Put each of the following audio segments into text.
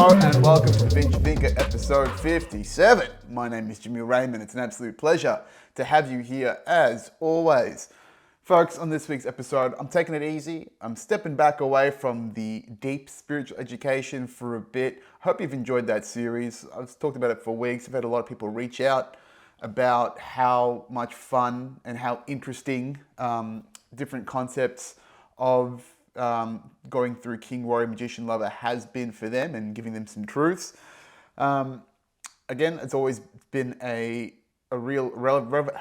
Hello and welcome to the Binge Thinker episode 57. My name is Jimmy Raymond. It's an absolute pleasure to have you here as always. Folks, on this week's episode, I'm taking it easy. I'm stepping back away from the deep spiritual education for a bit. Hope you've enjoyed that series. I've talked about it for weeks. I've had a lot of people reach out about how much fun and how interesting different concepts of going through King, Warrior, Magician, Lover has been for them and giving them some truths. Again, it's always been a real revelatory,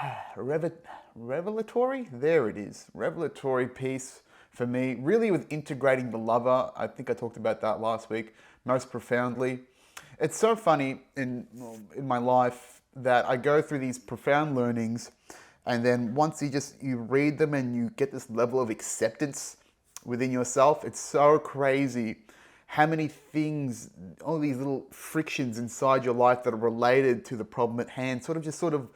there it is, revelatory piece for me, really with integrating the lover. I think I talked about that last week most profoundly. It's so funny in my life that I go through these profound learnings, and then once you read them and you get this level of acceptance within yourself, it's so crazy how many things, all these little frictions inside your life that are related to the problem at hand sort of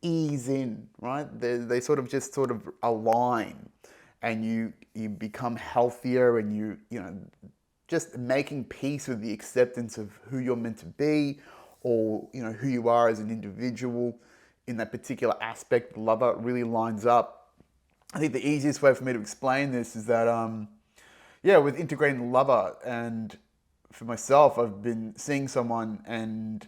ease in, right? They sort of align, and you become healthier, and you just making peace with the acceptance of who you're meant to be, or who you are as an individual in that particular aspect. The lover really lines up. I think the easiest way for me to explain this is that, with integrating the lover, and for myself, I've been seeing someone, and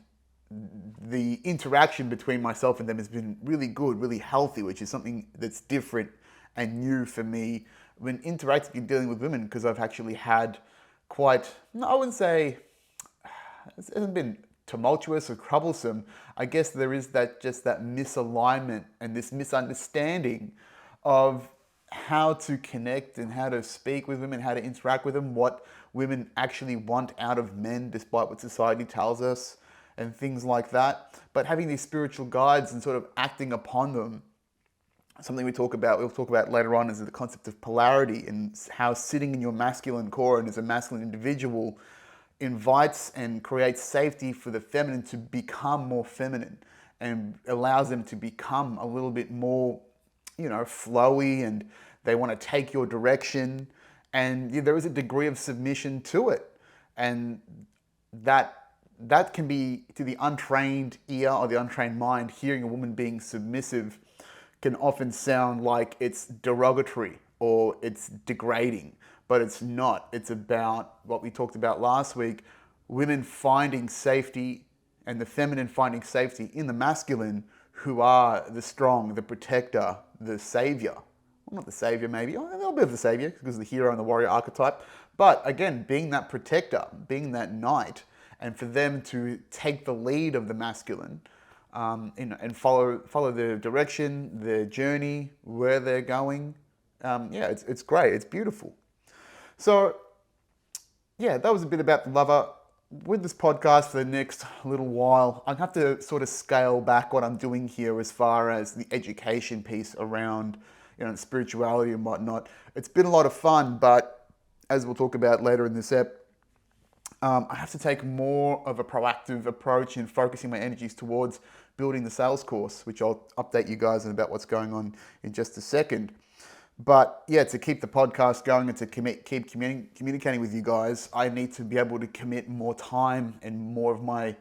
the interaction between myself and them has been really good, really healthy, which is something that's different and new for me when interacting and dealing with women, because I've actually had quite, I wouldn't say, it hasn't been tumultuous or troublesome. I guess there is that misalignment and this misunderstanding of how to connect and how to speak with women, how to interact with them, what women actually want out of men despite what society tells us, and things like that. But having these spiritual guides and sort of acting upon them, something we'll talk about later on, is the concept of polarity, and how sitting in your masculine core and as a masculine individual invites and creates safety for the feminine to become more feminine, and allows them to become a little bit more flowy, and they want to take your direction, and there is a degree of submission to it, and that can be, to the untrained ear or the untrained mind, hearing a woman being submissive can often sound like it's derogatory or it's degrading, but it's not. It's about what we talked about last week: women finding safety, and the feminine finding safety in the masculine, who are the strong, the protector, the savior. Well, not the savior, maybe. A little bit of the savior, because of the hero and the warrior archetype. But again, being that protector, being that knight, and for them to take the lead of the masculine, and follow their direction, their journey, where they're going. It's great. It's beautiful. So, that was a bit about the lover. With this podcast for the next little while, I have to sort of scale back what I'm doing here as far as the education piece around, spirituality and whatnot. It's been a lot of fun, but as we'll talk about later in this ep, I have to take more of a proactive approach in focusing my energies towards building the sales course, which I'll update you guys on about what's going on in just a second. But to keep the podcast going and to keep communicating with you guys, I need to be able to commit more time and more of my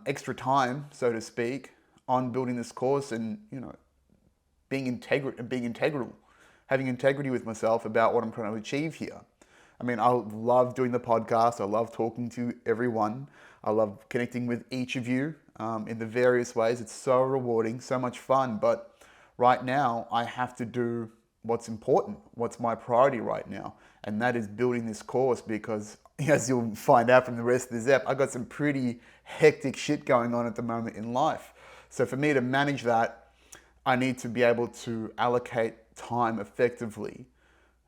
extra time, so to speak, on building this course, and being integral, having integrity with myself about what I'm trying to achieve here. I mean, I love doing the podcast. I love talking to everyone. I love connecting with each of you in the various ways. It's so rewarding, so much fun, but right now, I have to do what's important, what's my priority right now, and that is building this course, because as you'll find out from the rest of this ep, I've got some pretty hectic shit going on at the moment in life. So for me to manage that, I need to be able to allocate time effectively.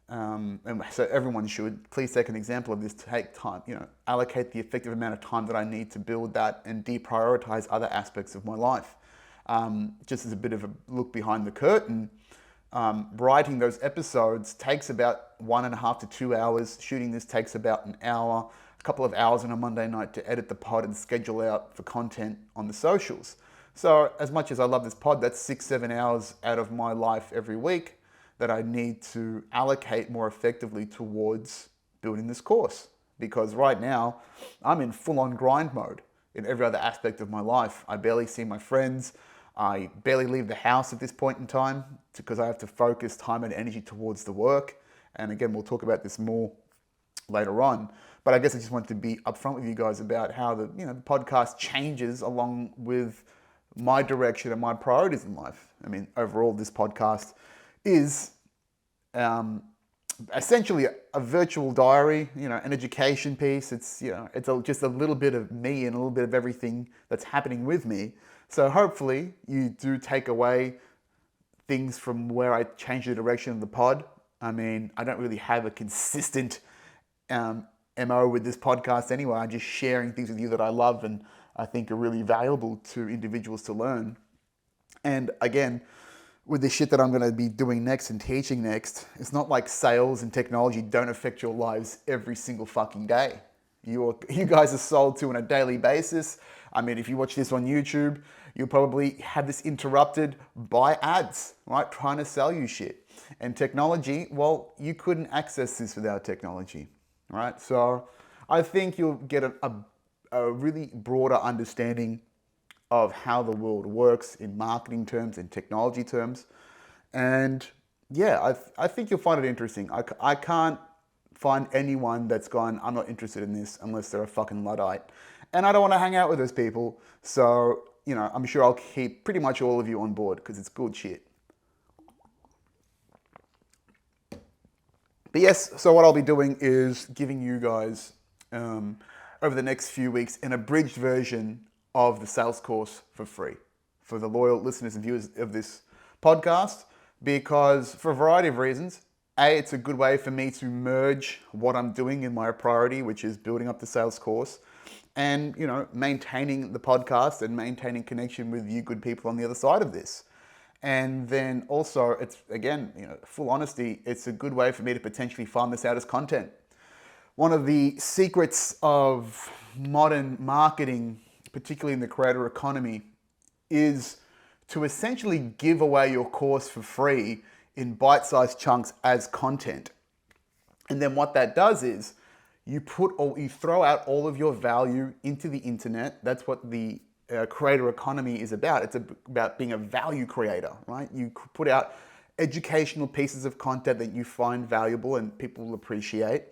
And so everyone should. Please take an example of this. Take time, allocate the effective amount of time that I need to build that, and deprioritize other aspects of my life. Just as a bit of a look behind the curtain, writing those episodes takes about 1.5 to 2 hours. Shooting this takes about an hour, a couple of hours on a Monday night to edit the pod and schedule out for content on the socials. So as much as I love this pod, that's 6-7 hours out of my life every week that I need to allocate more effectively towards building this course. because right now I'm in full-on grind mode in every other aspect of my life. I barely see my friends. I barely leave the house at this point in time because I have to focus time and energy towards the work. And again, we'll talk about this more later on. But I guess I just wanted to be upfront with you guys about how the podcast changes along with my direction and my priorities in life. I mean, overall, this podcast is essentially a virtual diary, an education piece. It's just a little bit of me and a little bit of everything that's happening with me. So hopefully you do take away things from where I change the direction of the pod. I mean, I don't really have a consistent MO with this podcast anyway. I'm just sharing things with you that I love and I think are really valuable to individuals to learn. And again, with the shit that I'm going to be doing next and teaching next, it's not like sales and technology don't affect your lives every single fucking day. You guys are sold to on a daily basis. I mean, if you watch this on YouTube, you'll probably have this interrupted by ads, right? Trying to sell you shit. And technology, well, you couldn't access this without technology, right? So I think you'll get a really broader understanding of how the world works in marketing terms and technology terms. And yeah, I think you'll find it interesting. I can't find anyone that's gone, I'm not interested in this unless they're a fucking Luddite. And I don't want to hang out with those people. So, I'm sure I'll keep pretty much all of you on board because it's good shit. But yes, so what I'll be doing is giving you guys, over the next few weeks, an abridged version of the sales course for free for the loyal listeners and viewers of this podcast, because for a variety of reasons. A, it's a good way for me to merge what I'm doing in my priority, which is building up the sales course, and maintaining the podcast and maintaining connection with you good people on the other side of this. And then also, it's again, full honesty, it's a good way for me to potentially farm this out as content. One of the secrets of modern marketing, particularly in the creator economy, is to essentially give away your course for free in bite-sized chunks as content. And then what that does is you throw out all of your value into the internet. That's what the creator economy is about. It's about being a value creator, right? You put out educational pieces of content that you find valuable and people will appreciate.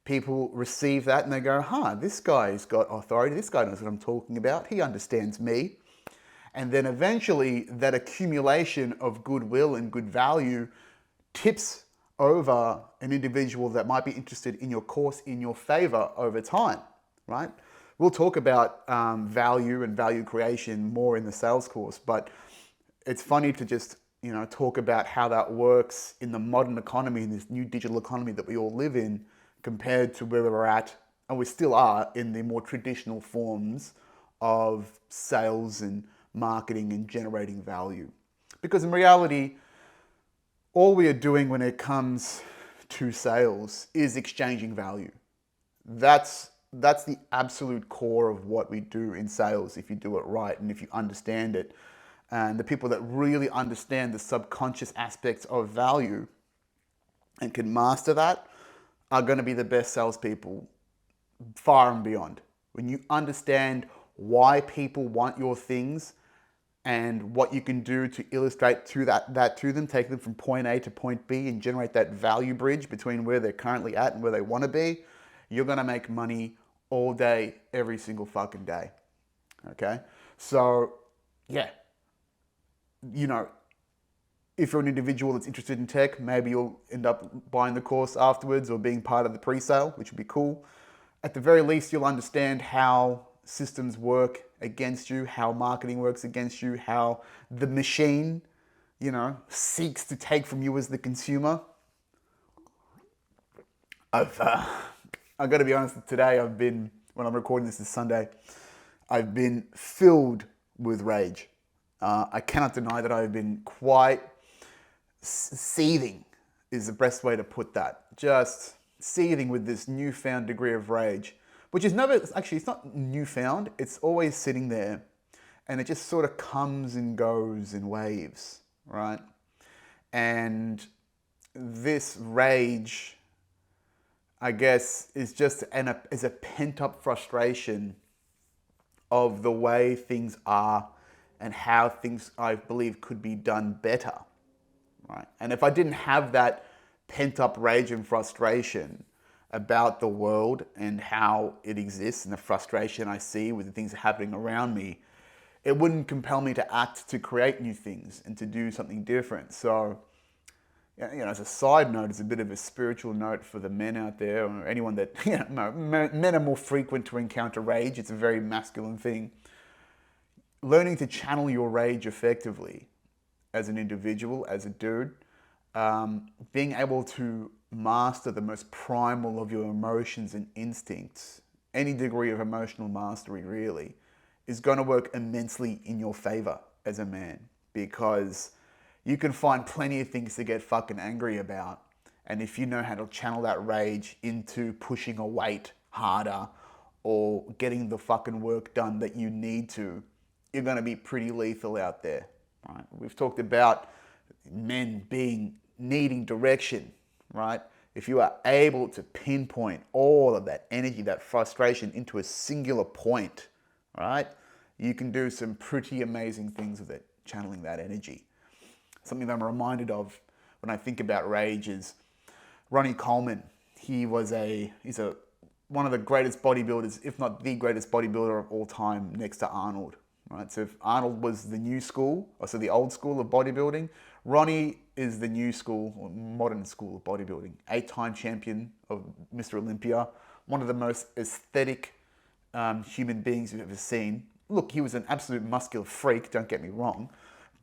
People receive that and they go, this guy's got authority. This guy knows what I'm talking about. He understands me. And then eventually that accumulation of goodwill and good value tips over an individual that might be interested in your course in your favor over time, right? We'll talk about value and value creation more in the sales course, but it's funny to just, talk about how that works in the modern economy, in this new digital economy that we all live in, compared to where we're at, and we still are, in the more traditional forms of sales and marketing and generating value. Because in reality, all we are doing when it comes to sales is exchanging value. That's the absolute core of what we do in sales if you do it right and if you understand it. And the people that really understand the subconscious aspects of value and can master that are going to be the best salespeople far and beyond. When you understand why people want your things and what you can do to illustrate to that to them, take them from point A to point B and generate that value bridge between where they're currently at and where they want to be, you're going to make money all day, every single fucking day. Okay? So, yeah. If you're an individual that's interested in tech, maybe you'll end up buying the course afterwards or being part of the pre-sale, which would be cool. At the very least, you'll understand how systems work against you, how marketing works against you, how the machine, seeks to take from you as the consumer. I've got to be honest, today when I'm recording this Sunday, I've been filled with rage. I cannot deny that I've been quite seething is the best way to put that. Just seething with this newfound degree of rage, which is it's not newfound, it's always sitting there and it just sort of comes and goes in waves, right? And this rage, I guess, is just is a pent-up frustration of the way things are and how things, I believe, could be done better, right? And if I didn't have that pent-up rage and frustration about the world and how it exists and the frustration I see with the things happening around me, it wouldn't compel me to act, to create new things and to do something different. So, as a side note, it's a bit of a spiritual note for the men out there, or anyone that, men are more frequent to encounter rage. It's a very masculine thing. Learning to channel your rage effectively as an individual, as a dude, being able to master the most primal of your emotions and instincts, any degree of emotional mastery really, is going to work immensely in your favor as a man, because you can find plenty of things to get fucking angry about. And if you know how to channel that rage into pushing a weight harder or getting the fucking work done that you need to, you're going to be pretty lethal out there, right? We've talked about men needing direction, right? If you are able to pinpoint all of that energy, that frustration into a singular point, right? You can do some pretty amazing things with it, channeling that energy. Something that I'm reminded of when I think about rage is Ronnie Coleman. He's one of the greatest bodybuilders, if not the greatest bodybuilder of all time, next to Arnold. Right? So if Arnold was the new school, or so the old school of bodybuilding, Ronnie is the new school, or modern school of bodybuilding. 8-time champion of Mr. Olympia, one of the most aesthetic human beings you've ever seen. Look, he was an absolute muscular freak, don't get me wrong,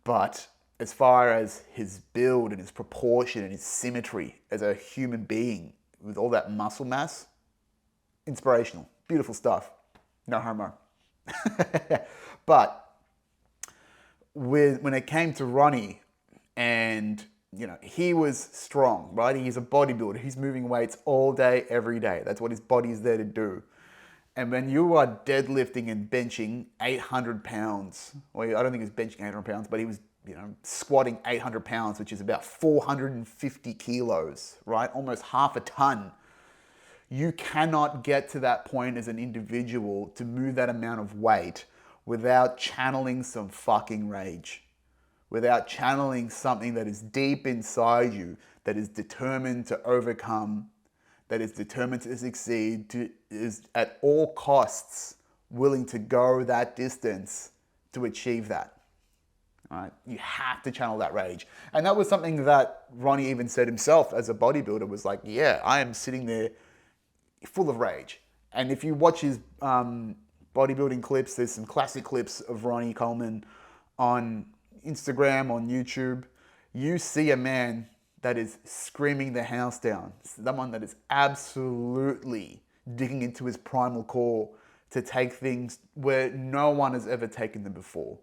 but as far as his build and his proportion and his symmetry as a human being with all that muscle mass, inspirational, beautiful stuff, no homo. But when it came to Ronnie, and he was strong, right? He's a bodybuilder. He's moving weights all day, every day. That's what his body is there to do. And when you are deadlifting and benching 800 pounds, well, I don't think he was benching 800 pounds, but he was squatting 800 pounds, which is about 450 kilos, right? Almost half a ton. You cannot get to that point as an individual to move that amount of weight without channeling some fucking rage, without channeling something that is deep inside you, that is determined to overcome, that is determined to succeed, is at all costs willing to go that distance to achieve that. Right? You have to channel that rage. And that was something that Ronnie even said himself as a bodybuilder, was like, yeah, I am sitting there full of rage. And if you watch his bodybuilding clips, there's some classic clips of Ronnie Coleman on Instagram, on YouTube. You see a man that is screaming the house down. Someone that is absolutely digging into his primal core to take things where no one has ever taken them before.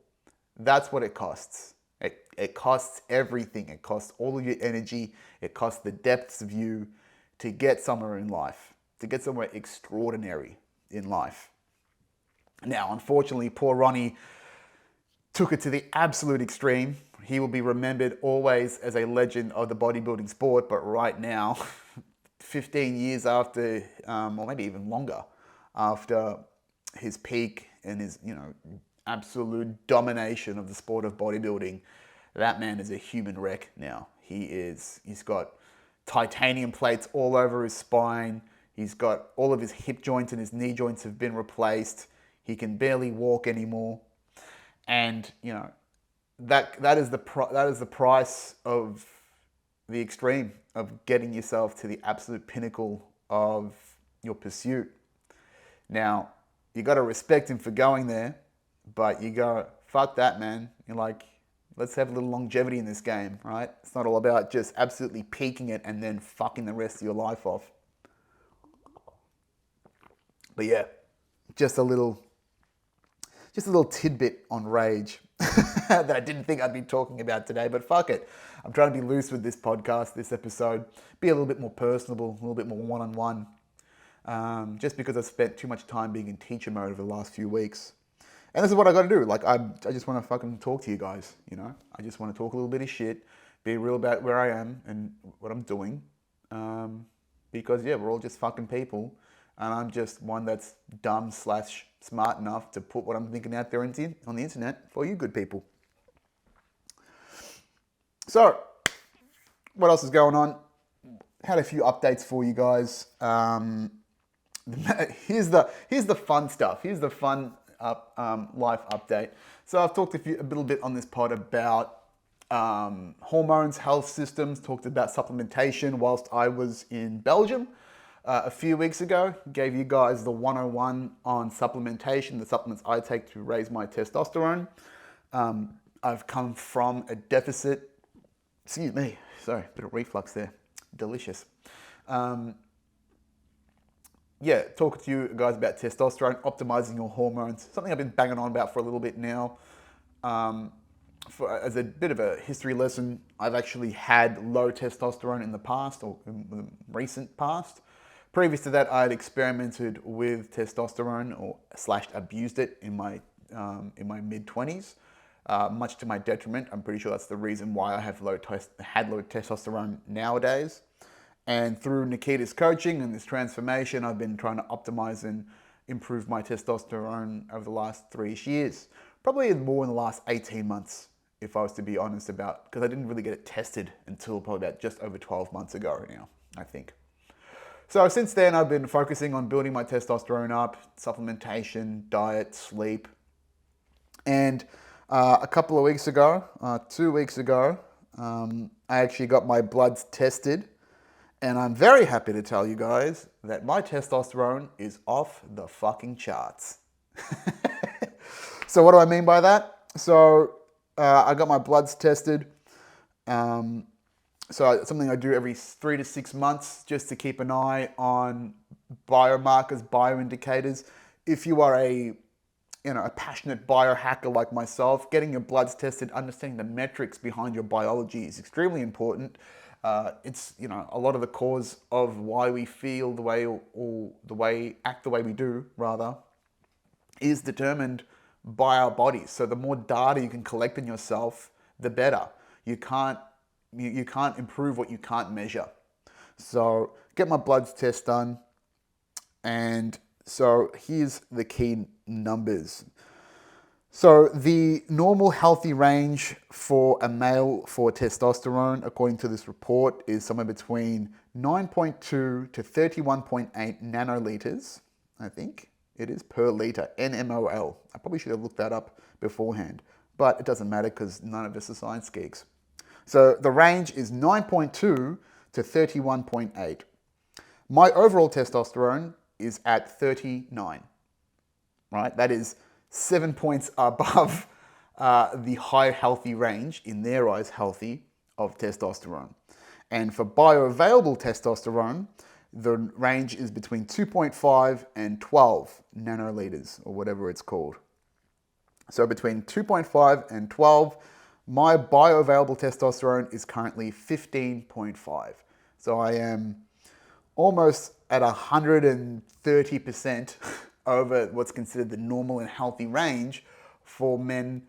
That's what it costs. It costs everything. It costs all of your energy. It costs the depths of you to get somewhere in life, to get somewhere extraordinary in life. Now, unfortunately, poor Ronnie took it to the absolute extreme. He will be remembered always as a legend of the bodybuilding sport, but right now, 15 years after, or maybe even longer, after his peak and his, absolute domination of the sport of bodybuilding, that man is a human wreck now. He's got titanium plates all over his spine. He's got all of his hip joints and his knee joints have been replaced. He can barely walk anymore. And, that is the price of the extreme, of getting yourself to the absolute pinnacle of your pursuit. Now, you got to respect him for going there, but you go, fuck that, man. You're like, let's have a little longevity in this game, right? It's not all about just absolutely peaking it and then fucking the rest of your life off. But yeah, just a little tidbit on rage that I didn't think I'd be talking about today, but fuck it. I'm trying to be loose with this podcast, this episode, be a little bit more personable, a little bit more one-on-one, just because I've spent too much time being in teacher mode over the last few weeks. And this is what I got to do. Like, I just want to fucking talk to you guys, I just want to talk a little bit of shit, be real about where I am and what I'm doing, because yeah, we're all just fucking people, and I'm just one that's dumb slash smart enough to put what I'm thinking out there on the internet for you good people. So, what else is going on? Had a few updates for you guys. Here's the fun stuff. Here's the fun life update. So I've talked a little bit on this pod about hormones, health systems, talked about supplementation whilst I was in Belgium a few weeks ago. Gave you guys the 101 on supplementation, the supplements I take to raise my testosterone. I've come from a deficit. Excuse me, sorry, bit of reflux there. Delicious. Yeah, talking to you guys about testosterone, optimizing your hormones, something I've been banging on about for a little bit now. As a bit of a history lesson, I've actually had low testosterone in the past, or in the recent past. Previous to that, I had experimented with testosterone or / abused it in my mid-20s, much to my detriment. I'm pretty sure that's the reason why I have had low testosterone nowadays. And through Nikita's coaching and this transformation, I've been trying to optimize and improve my testosterone over the last 3 years. Probably more in the last 18 months, if I was to be honest about, because I didn't really get it tested until probably about just over 12 months ago now, I think. So since then, I've been focusing on building my testosterone up, supplementation, diet, sleep. And a couple of weeks ago, 2 weeks ago, I actually got my bloods tested. And I'm very happy to tell you guys that my testosterone is off the fucking charts. So what do I mean by that? So I got my bloods tested. So it's something I do every 3 to 6 months just to keep an eye on biomarkers, bioindicators. If you are a passionate biohacker like myself, getting your bloods tested, understanding the metrics behind your biology is extremely important. It's a lot of the cause of why we feel the way or act the way we do rather is determined by our bodies. So the more data you can collect in yourself, the better. You can't improve what you can't measure. So get my bloods test done, and so here's the key numbers. So the normal healthy range for a male for testosterone, according to this report, is somewhere between 9.2 to 31.8 nanoliters, I think it is, per liter, NMOL. I probably should have looked that up beforehand, but it doesn't matter because none of us are science geeks. So the range is 9.2 to 31.8. My overall testosterone is at 39, right? That is 7 points above the high healthy range, in their eyes healthy, of testosterone. And for bioavailable testosterone, the range is between 2.5 and 12 nanoliters, or whatever it's called. So between 2.5 and 12, my bioavailable testosterone is currently 15.5. So I am almost at 130% over what's considered the normal and healthy range for men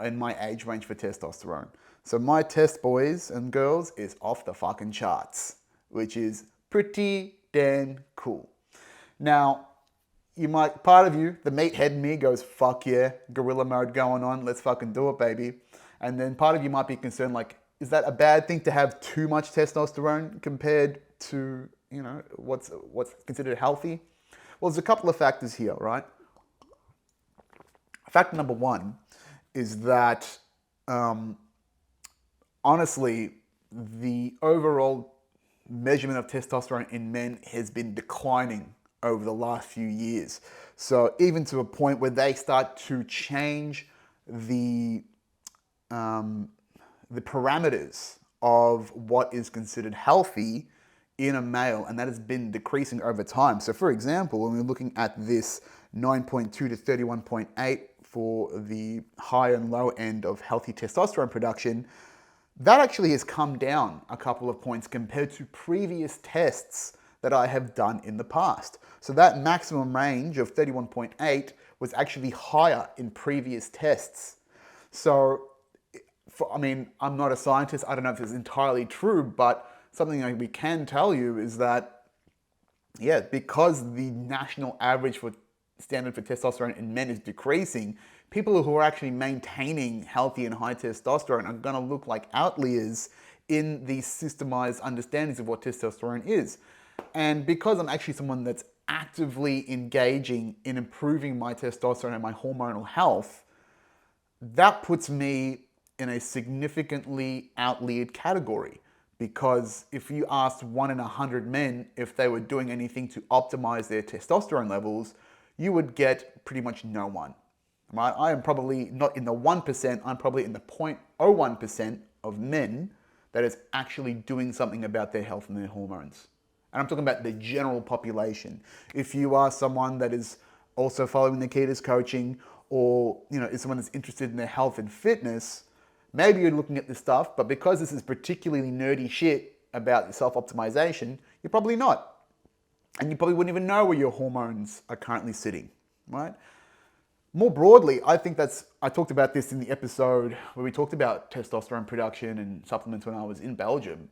in my age range for testosterone. So my test, boys and girls, is off the fucking charts, which is pretty damn cool. Now, part of you, the meathead in me, goes, fuck yeah, gorilla mode going on, let's fucking do it, baby. And then part of you might be concerned, like, is that a bad thing to have too much testosterone compared to, what's considered healthy? Well, there's a couple of factors here, right? Factor number one is that, honestly, the overall measurement of testosterone in men has been declining over the last few years. So even to a point where they start to change the parameters of what is considered healthy in a male, and that has been decreasing over time. So for example, when we're looking at this 9.2 to 31.8 for the high and low end of healthy testosterone production, that actually has come down a couple of points compared to previous tests that I have done in the past. So that maximum range of 31.8 was actually higher in previous tests. So, I'm not a scientist. I don't know if it's entirely true, but something we can tell you is that Yeah, because the national average for standard for testosterone in men is decreasing, people who are actually maintaining healthy and high testosterone are going to look like outliers in these systemized understandings of what testosterone is. And because I'm actually someone that's actively engaging in improving my testosterone and my hormonal health, that puts me in a significantly outliered category. Because if you asked 1 in 100 men if they were doing anything to optimize their testosterone levels, you would get pretty much no one. Right? I am probably not in the 1%, I'm probably in the 0.01% of men that is actually doing something about their health and their hormones. And I'm talking about the general population. If you are someone that is also following Nikita's coaching, or is someone that's interested in their health and fitness, maybe you're looking at this stuff, but because this is particularly nerdy shit about self-optimization, you're probably not. And you probably wouldn't even know where your hormones are currently sitting, right? More broadly, I think I talked about this in the episode where we talked about testosterone production and supplements when I was in Belgium.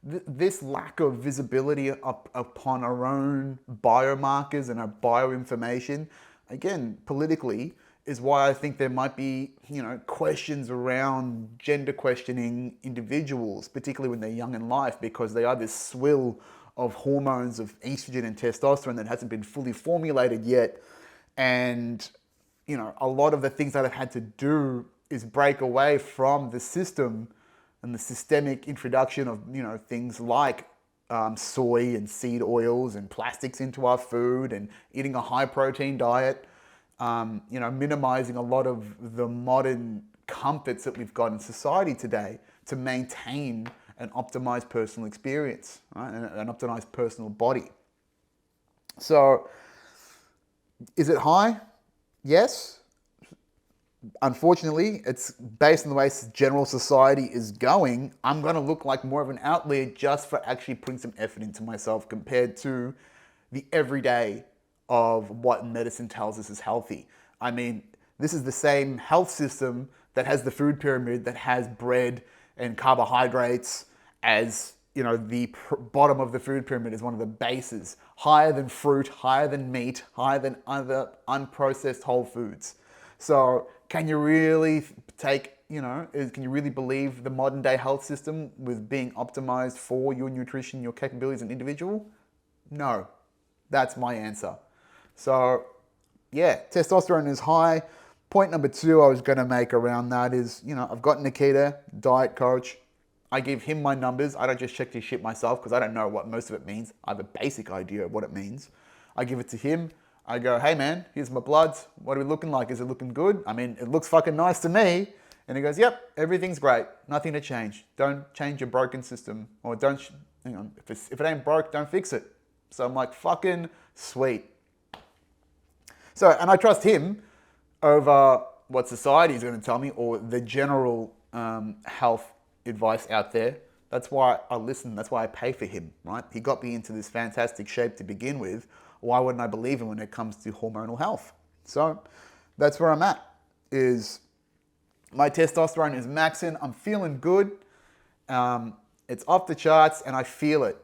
This lack of visibility upon our own biomarkers and our bioinformation, again, politically, is why I think there might be, questions around gender questioning individuals, particularly when they're young in life, because they are this swill of hormones of estrogen and testosterone that hasn't been fully formulated yet. And, a lot of the things that I've had to do is break away from the system and the systemic introduction of, things like soy and seed oils and plastics into our food and eating a high protein diet. Minimizing a lot of the modern comforts that we've got in society today to maintain an optimized personal experience, right? And an optimized personal body. So, is it high? Yes. Unfortunately, it's based on the way general society is going. I'm going to look like more of an outlier just for actually putting some effort into myself compared to the everyday of what medicine tells us is healthy. I mean, this is the same health system that has the food pyramid that has bread and carbohydrates as, the bottom of the food pyramid is one of the bases, higher than fruit, higher than meat, higher than other unprocessed whole foods. So can you really can you really believe the modern day health system with being optimized for your nutrition, your capabilities as an individual? No, that's my answer. So yeah, testosterone is high. Point number 2 I was going to make around that is, I've got Nikita, diet coach. I give him my numbers. I don't just check this shit myself because I don't know what most of it means. I have a basic idea of what it means. I give it to him. I go, hey man, here's my bloods. What are we looking like? Is it looking good? I mean, it looks fucking nice to me. And he goes, yep, everything's great. Nothing to change. Don't change your broken system. Or if it ain't broke, don't fix it. So I'm like, fucking sweet. So, and I trust him over what society is going to tell me or the general health advice out there. That's why I listen. That's why I pay for him, right? He got me into this fantastic shape to begin with. Why wouldn't I believe him when it comes to hormonal health? So that's where I'm at. Is my testosterone is maxing. I'm feeling good. It's off the charts and I feel it.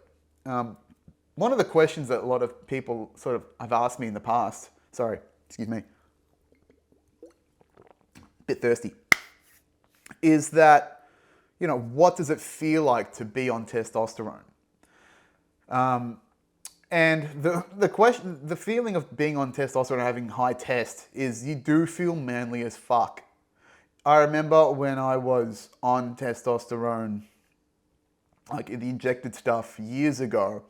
One of the questions that a lot of people sort of have asked me in the past, excuse me, bit thirsty, is that, what does it feel like to be on testosterone? And the feeling of being on testosterone and having high test is you do feel manly as fuck. I remember when I was on testosterone, like the injected stuff years ago,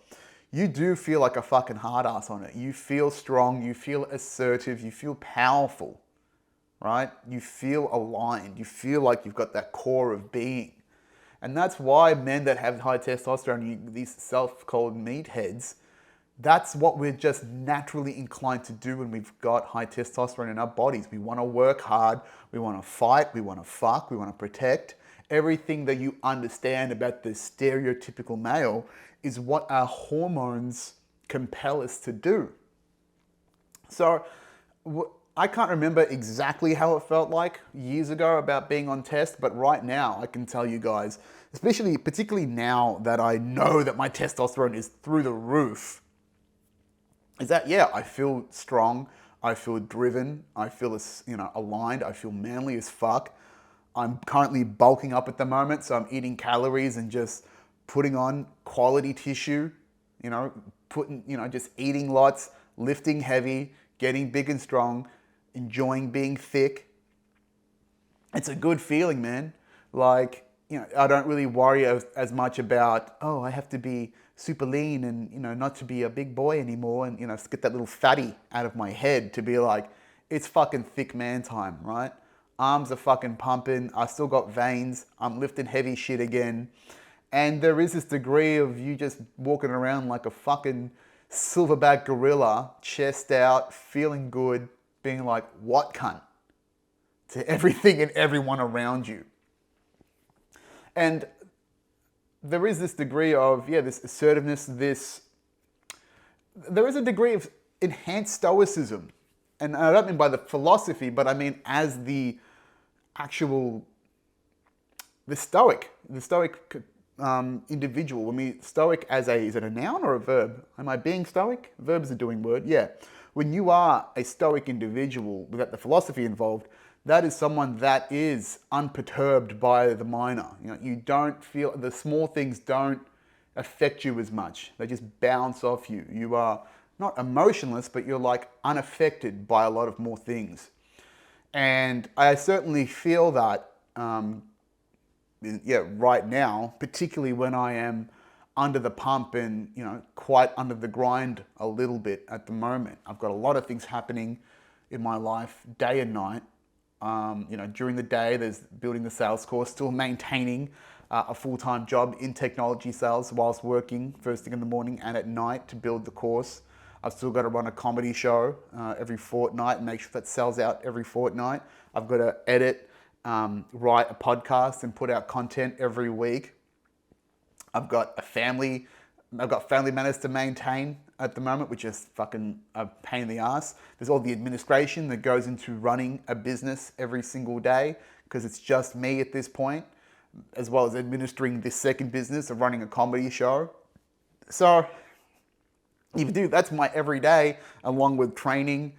you do feel like a fucking hard ass on it. You feel strong, you feel assertive, you feel powerful, right? You feel aligned, you feel like you've got that core of being. And that's why men that have high testosterone, these self-called meatheads, that's what we're just naturally inclined to do when we've got high testosterone in our bodies. We want to work hard, we want to fight, we want to fuck, we want to protect. Everything that you understand about the stereotypical male is what our hormones compel us to do. So I can't remember exactly how it felt like years ago about being on test, but right now I can tell you guys, particularly now that I know that my testosterone is through the roof, is that, yeah, I feel strong, I feel driven, I feel, aligned, I feel manly as fuck. I'm currently bulking up at the moment, so I'm eating calories and just putting on quality tissue, just eating lots, lifting heavy, getting big and strong, enjoying being thick. It's a good feeling, man. Like, I don't really worry as much about, oh, I have to be super lean and, not to be a big boy anymore and, get that little fatty out of my head to be like, it's fucking thick man time, right? Arms are fucking pumping. I still got veins. I'm lifting heavy shit again. And there is this degree of you just walking around like a fucking silverback gorilla, chest out, feeling good, being like, what cunt? To everything and everyone around you. And there is this degree of, this assertiveness, there is a degree of enhanced stoicism. And I don't mean by the philosophy, but I mean as the stoic individual. I mean, stoic is it a noun or a verb? Am I being stoic? Verb is a doing word, yeah. When you are a stoic individual without the philosophy involved, that is someone that is unperturbed by the minor. You don't feel, the small things don't affect you as much. They just bounce off you. You are not emotionless, but you're like unaffected by a lot of more things. And I certainly feel that, right now, particularly when I am under the pump and, quite under the grind a little bit at the moment. I've got a lot of things happening in my life day and night. During the day, there's building the sales course, still maintaining a full-time job in technology sales whilst working first thing in the morning and at night to build the course. I've still got to run a comedy show every fortnight and make sure that sells out every fortnight. I've got to edit, write a podcast and put out content every week. I've got family matters to maintain at the moment, which is fucking a pain in the ass. There's all the administration that goes into running a business every single day because it's just me at this point, as well as administering this second business of running a comedy show. So that's my everyday, along with training,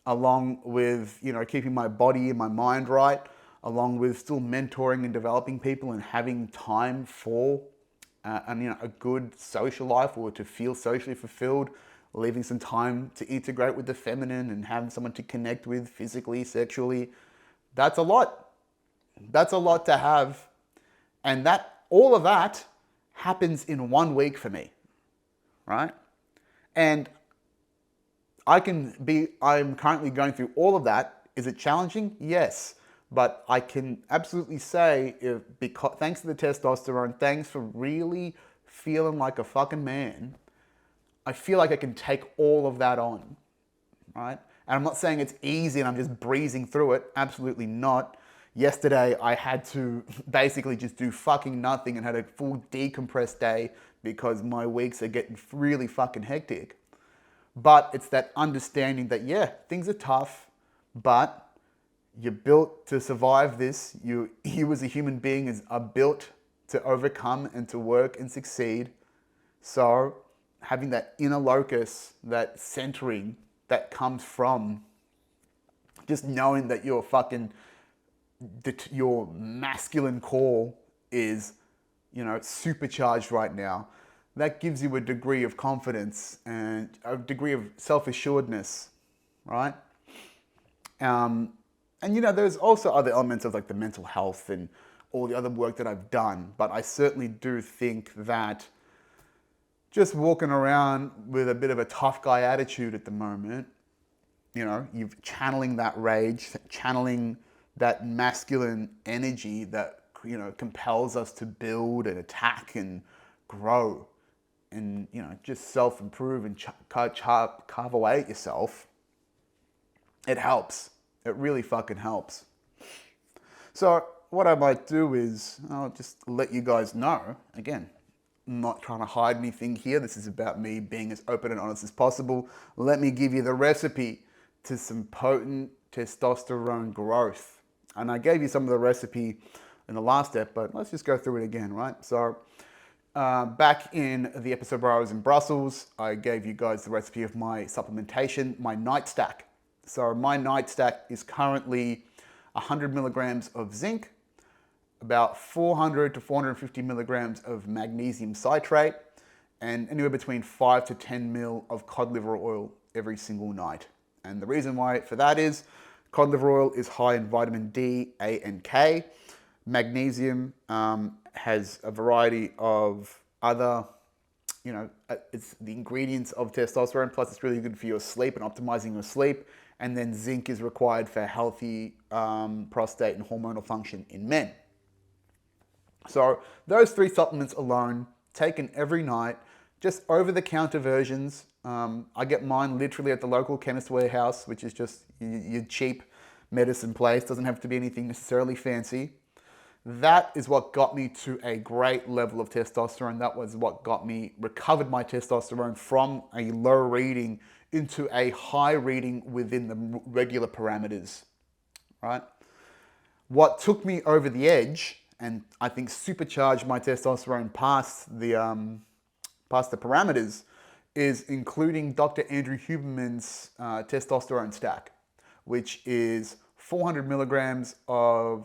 along with, keeping my body and my mind right, along with still mentoring and developing people and having time for a good social life or to feel socially fulfilled, leaving some time to integrate with the feminine and having someone to connect with physically, sexually. That's a lot. That's a lot to have. And all of that happens in 1 week for me, right? And I'm currently going through all of that. Is it challenging? Yes. But I can absolutely say, thanks to the testosterone, thanks for really feeling like a fucking man, I feel like I can take all of that on, right? And I'm not saying it's easy and I'm just breezing through it. Absolutely not. Yesterday, I had to basically just do fucking nothing and had a full decompressed day because my weeks are getting really fucking hectic. But it's that understanding that, things are tough, but you're built to survive this. You as a human being are built to overcome and to work and succeed. So having that inner locus, that centering that comes from just knowing that your masculine core is, supercharged right now, that gives you a degree of confidence and a degree of self-assuredness, right? And there's also other elements of like the mental health and all the other work that I've done, but I certainly do think that just walking around with a bit of a tough guy attitude at the moment, you're channeling that rage, channeling that masculine energy that, compels us to build and attack and grow and, just self-improve and carve away at yourself. It helps. It really fucking helps. So what I might do is I'll just let you guys know. Again, I'm not trying to hide anything here. This is about me being as open and honest as possible. Let me give you the recipe to some potent testosterone growth. And I gave you some of the recipe in the last step, but let's just go through it again, right? So Back in the episode where I was in Brussels, I gave you guys the recipe of my supplementation, my night stack. So my night stack is currently 100 milligrams of zinc, about 400 to 450 milligrams of magnesium citrate, and anywhere between 5 to 10 mil of cod liver oil every single night. And the reason why for that is cod liver oil is high in vitamin D, A, and K. Magnesium has a variety of other, it's the ingredients of testosterone, plus it's really good for your sleep and optimizing your sleep. And then zinc is required for healthy prostate and hormonal function in men. So those 3 supplements alone, taken every night, just over-the-counter versions. I get mine literally at the local chemist warehouse, which is just your cheap medicine place. Doesn't have to be anything necessarily fancy. That is what got me to a great level of testosterone. That was what recovered my testosterone from a low reading into a high reading within the regular parameters, right? What took me over the edge and I think supercharged my testosterone past the parameters is including Dr. Andrew Huberman's testosterone stack, which is 400 milligrams of,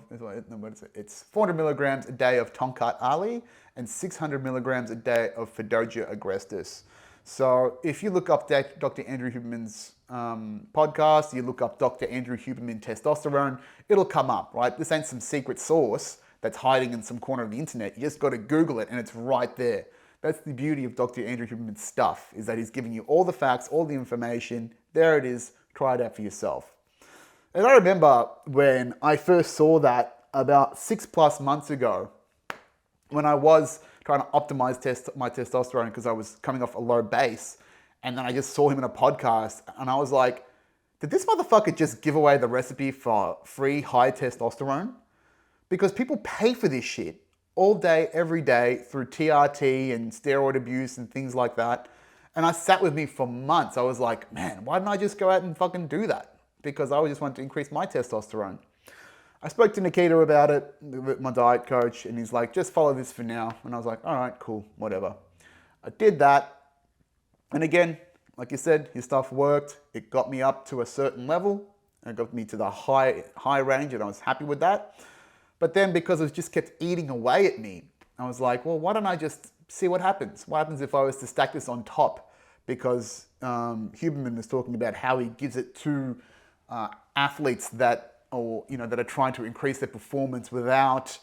it's 400 milligrams a day of Tonkat Ali and 600 milligrams a day of Fedoja agrestis. So if you look up Dr. Andrew Huberman's podcast, you look up Dr. Andrew Huberman testosterone, it'll come up, right? This ain't some secret sauce that's hiding in some corner of the internet. You just got to Google it and it's right there. That's the beauty of Dr. Andrew Huberman's stuff, is that he's giving you all the facts, all the information. There it is. Try it out for yourself. And I remember when I first saw that about 6+ months ago, when I was trying to optimize my testosterone because I was coming off a low base. And then I just saw him in a podcast and I was like, did this motherfucker just give away the recipe for free high testosterone? Because people pay for this shit all day, every day through TRT and steroid abuse and things like that. And I sat with me for months. I was like, man, why didn't I just go out and fucking do that? Because I just wanted to increase my testosterone. I spoke to Nikita about it, my diet coach, and he's like, just follow this for now. And I was like, all right, cool, whatever. I did that. And again, like you said, his stuff worked. It got me up to a certain level. It got me to the high range, and I was happy with that. But then because it just kept eating away at me, I was like, well, why don't I just see what happens? What happens if I was to stack this on top? Because Huberman was talking about how he gives it to athletes that are trying to increase their performance without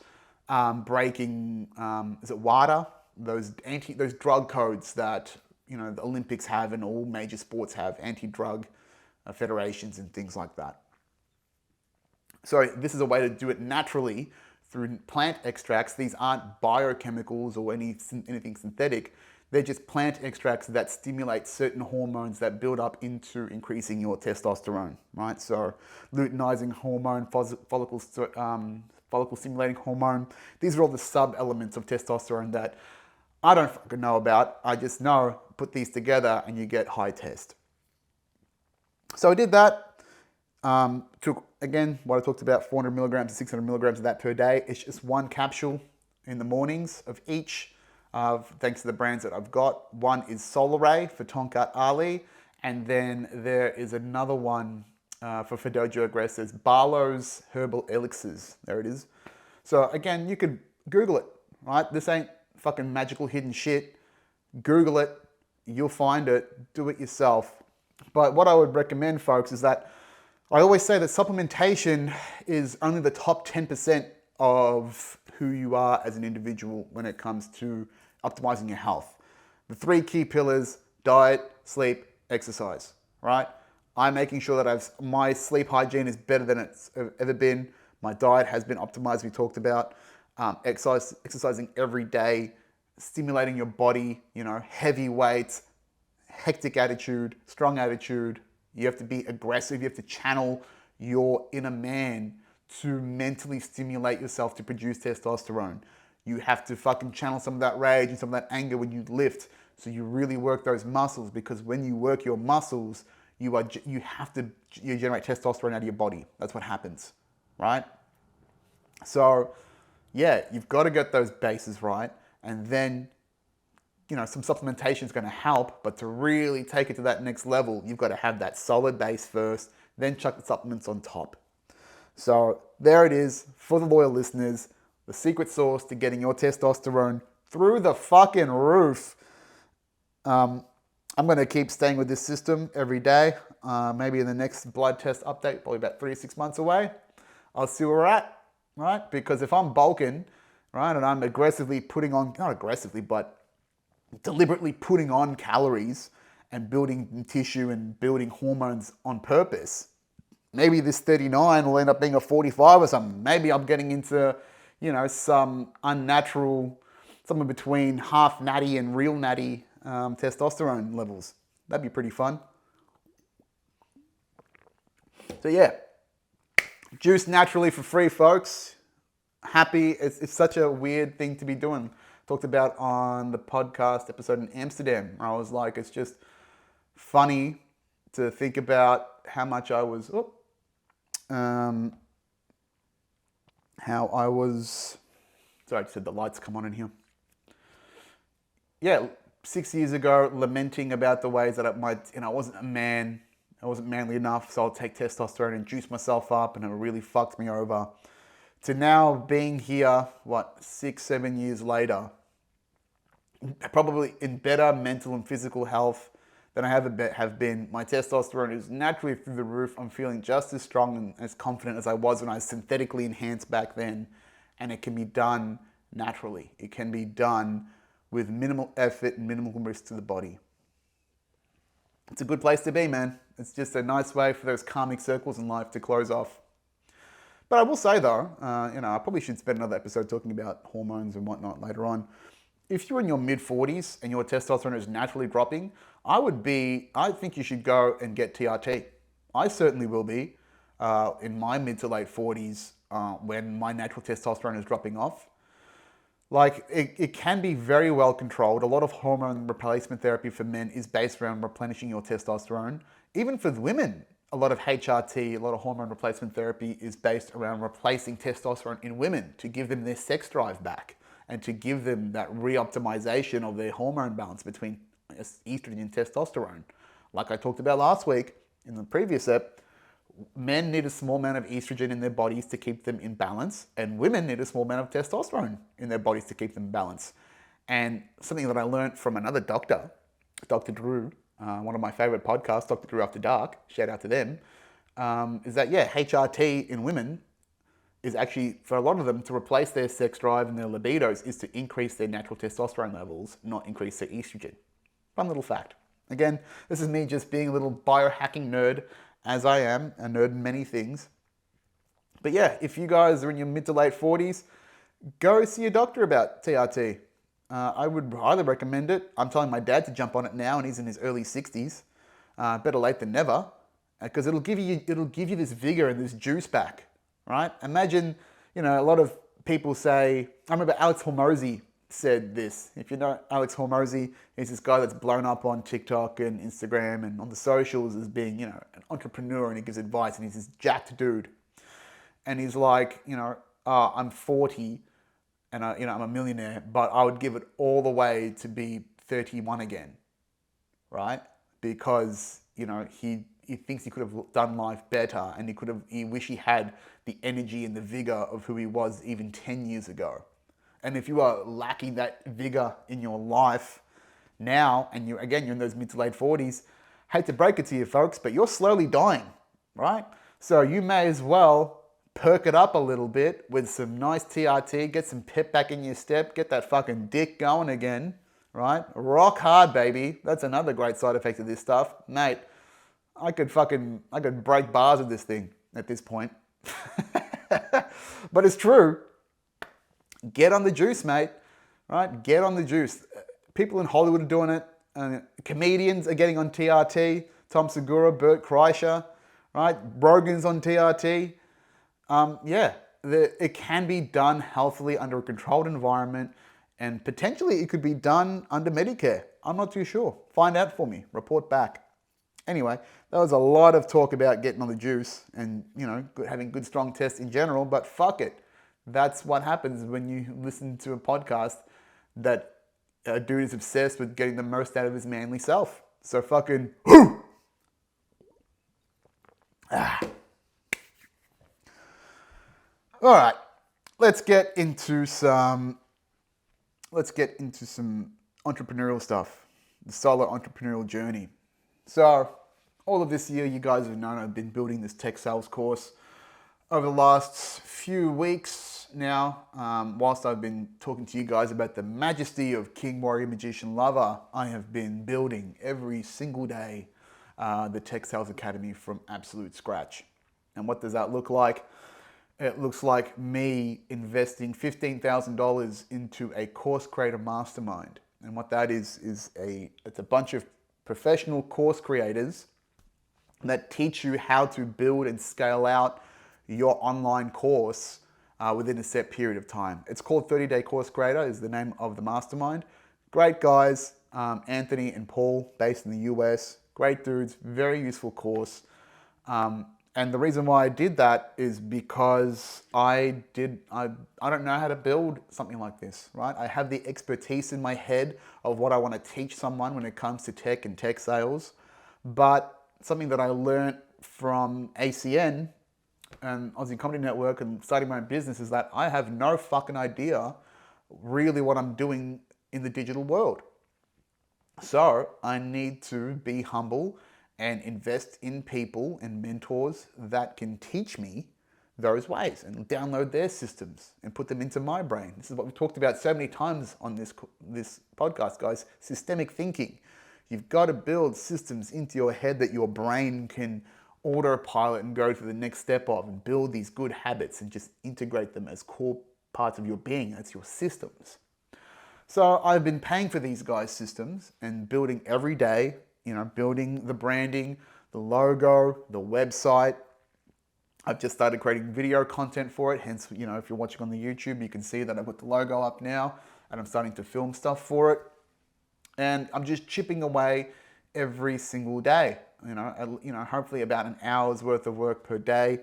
breaking, is it WADA? Those drug codes that the Olympics have and all major sports have, anti-drug federations and things like that. So this is a way to do it naturally through plant extracts. These aren't biochemicals or anything synthetic. They're just plant extracts that stimulate certain hormones that build up into increasing your testosterone, right? So luteinizing hormone, follicle stimulating hormone. These are all the sub-elements of testosterone that I don't fucking know about. I just know, put these together and you get high test. So I did that. Took, again, what I talked about, 400 milligrams to 600 milligrams of that per day. It's just one capsule in the mornings of each, thanks to the brands that I've got. One is Solopreneur for Tonkat Ali, and then there is another one for Fedoja agrestis, Barlow's Herbal Elixirs. There it is. So again, you could Google it, right? This ain't fucking magical hidden shit. Google it, you'll find it, do it yourself. But what I would recommend, folks, is that I always say that supplementation is only the top 10% of who you are as an individual when it comes to optimizing your health. The 3 key pillars: diet, sleep, exercise, right? I'm making sure that my sleep hygiene is better than it's ever been. My diet has been optimized, we talked about. Exercising every day, stimulating your body, heavy weights, hectic attitude, strong attitude. You have to be aggressive. You have to channel your inner man to mentally stimulate yourself to produce testosterone. You have to fucking channel some of that rage and some of that anger when you lift. So you really work those muscles, because when you work your muscles, you generate testosterone out of your body. That's what happens, right? So yeah, you've got to get those bases right. And then some supplementation is going to help, but to really take it to that next level, you've got to have that solid base first, then chuck the supplements on top. So there it is for the loyal listeners, the secret sauce to getting your testosterone through the fucking roof. I'm going to keep staying with this system every day. Maybe in the next blood test update, probably about 3 to 6 months away, I'll see where we're at, right? Because if I'm bulking, right, and I'm aggressively putting on, not aggressively, but deliberately putting on calories and building tissue and building hormones on purpose, maybe this 39 will end up being a 45 or something. Maybe I'm getting into, some unnatural, somewhere between half natty and real natty testosterone levels. That'd be pretty fun. So yeah, juice naturally for free, folks. Happy. It's such a weird thing to be doing. Talked about on the podcast episode in Amsterdam. I was like, it's just funny to think about how much I was, sorry, I just said the lights come on in here. Yeah, 6 years ago, lamenting about the ways that I wasn't a man, I wasn't manly enough, so I'll take testosterone and juice myself up, and it really fucked me over. To now being here, 6, 7 years later, probably in better mental and physical health than I have been. My testosterone is naturally through the roof. I'm feeling just as strong and as confident as I was when I was synthetically enhanced back then. And it can be done naturally. It can be done with minimal effort and minimal risk to the body. It's a good place to be, man. It's just a nice way for those karmic circles in life to close off. But I will say though, I probably should spend another episode talking about hormones and whatnot later on. If you're in your mid-40s and your testosterone is naturally dropping, I think you should go and get TRT. I certainly will be in my mid to late 40s when my natural testosterone is dropping off. Like, it can be very well controlled. A lot of hormone replacement therapy for men is based around replenishing your testosterone. Even for women, a lot of HRT, a lot of hormone replacement therapy is based around replacing testosterone in women to give them their sex drive back and to give them that re-optimization of their hormone balance between estrogen and testosterone. Like I talked about last week in the previous ep, men need a small amount of estrogen in their bodies to keep them in balance, and women need a small amount of testosterone in their bodies to keep them in balance. And something that I learned from another doctor, Dr. Drew, one of my favorite podcasts, Dr. Drew After Dark, shout out to them, is that, HRT in women is actually, for a lot of them, to replace their sex drive and their libidos is to increase their natural testosterone levels, not increase their estrogen. Fun little fact. Again, this is me just being a little biohacking nerd, as I am, a nerd in many things. But yeah, if you guys are in your mid to late 40s, go see a doctor about TRT. I would highly recommend it. I'm telling my dad to jump on it now, and he's in his early 60s. Better late than never, because it'll give you this vigor and this juice back, right? Imagine, a lot of people say, I remember Alex Hormozy said this. If you know Alex Hormozy, he's this guy that's blown up on TikTok and Instagram and on the socials as being, an entrepreneur, and he gives advice, and he's this jacked dude. And he's like, I'm 40 and I'm a millionaire, but I would give it all the way to be 31 again, right? Because, he thinks he could have done life better, and he wish he had the energy and the vigor of who he was even 10 years ago. And if you are lacking that vigor in your life now, and you're in those mid to late 40s, hate to break it to you folks, but you're slowly dying, right? So you may as well perk it up a little bit with some nice TRT, get some pep back in your step, get that fucking dick going again, right? Rock hard, baby. That's another great side effect of this stuff. Mate, I could break bars with this thing at this point. But it's true. Get on the juice, mate, right? Get on the juice. People in Hollywood are doing it. Comedians are getting on TRT. Tom Segura, Bert Kreischer, right? Rogan's on TRT. It can be done healthily under a controlled environment, and potentially it could be done under Medicare. I'm not too sure. Find out for me. Report back. Anyway, that was a lot of talk about getting on the juice and, having good, strong tests in general, but fuck it. That's what happens when you listen to a podcast that A dude is obsessed with getting the most out of his manly self. So fucking... All right, let's get into some entrepreneurial stuff, the solo entrepreneurial journey. So all of this year, you guys have known I've been building this tech sales course over the last few weeks now. Whilst I've been talking to you guys about the majesty of King, Warrior, Magician, Lover, I have been building every single day the Tech Sales Academy from absolute scratch. And what does that look like? It looks like me investing $15,000 into a course creator mastermind. And what that is it's a bunch of professional course creators that teach you how to build and scale out your online course within a set period of time. It's called 30-Day Course Creator is the name of the mastermind. Great guys, Anthony and Paul, based in the US. Great dudes, very useful course. And the reason why I did that is because I don't know how to build something like this, right? I have the expertise in my head of what I want to teach someone when it comes to tech and tech sales. But something that I learned from ACN and Aussie Comedy Network and starting my own business is that I have no fucking idea really what I'm doing in the digital world. So I need to be humble and invest in people and mentors that can teach me those ways and download their systems and put them into my brain. This is what we've talked about so many times on this podcast, guys. Systemic thinking. You've got to build systems into your head that your brain can autopilot and go to the next step of, and build these good habits and just integrate them as core parts of your being. That's your systems. So I've been paying for these guys' systems and building every day, building the branding, the logo, the website. I've just started creating video content for it. Hence, if you're watching on the YouTube, you can see that I've got the logo up now and I'm starting to film stuff for it. And I'm just chipping away every single day, hopefully about an hour's worth of work per day.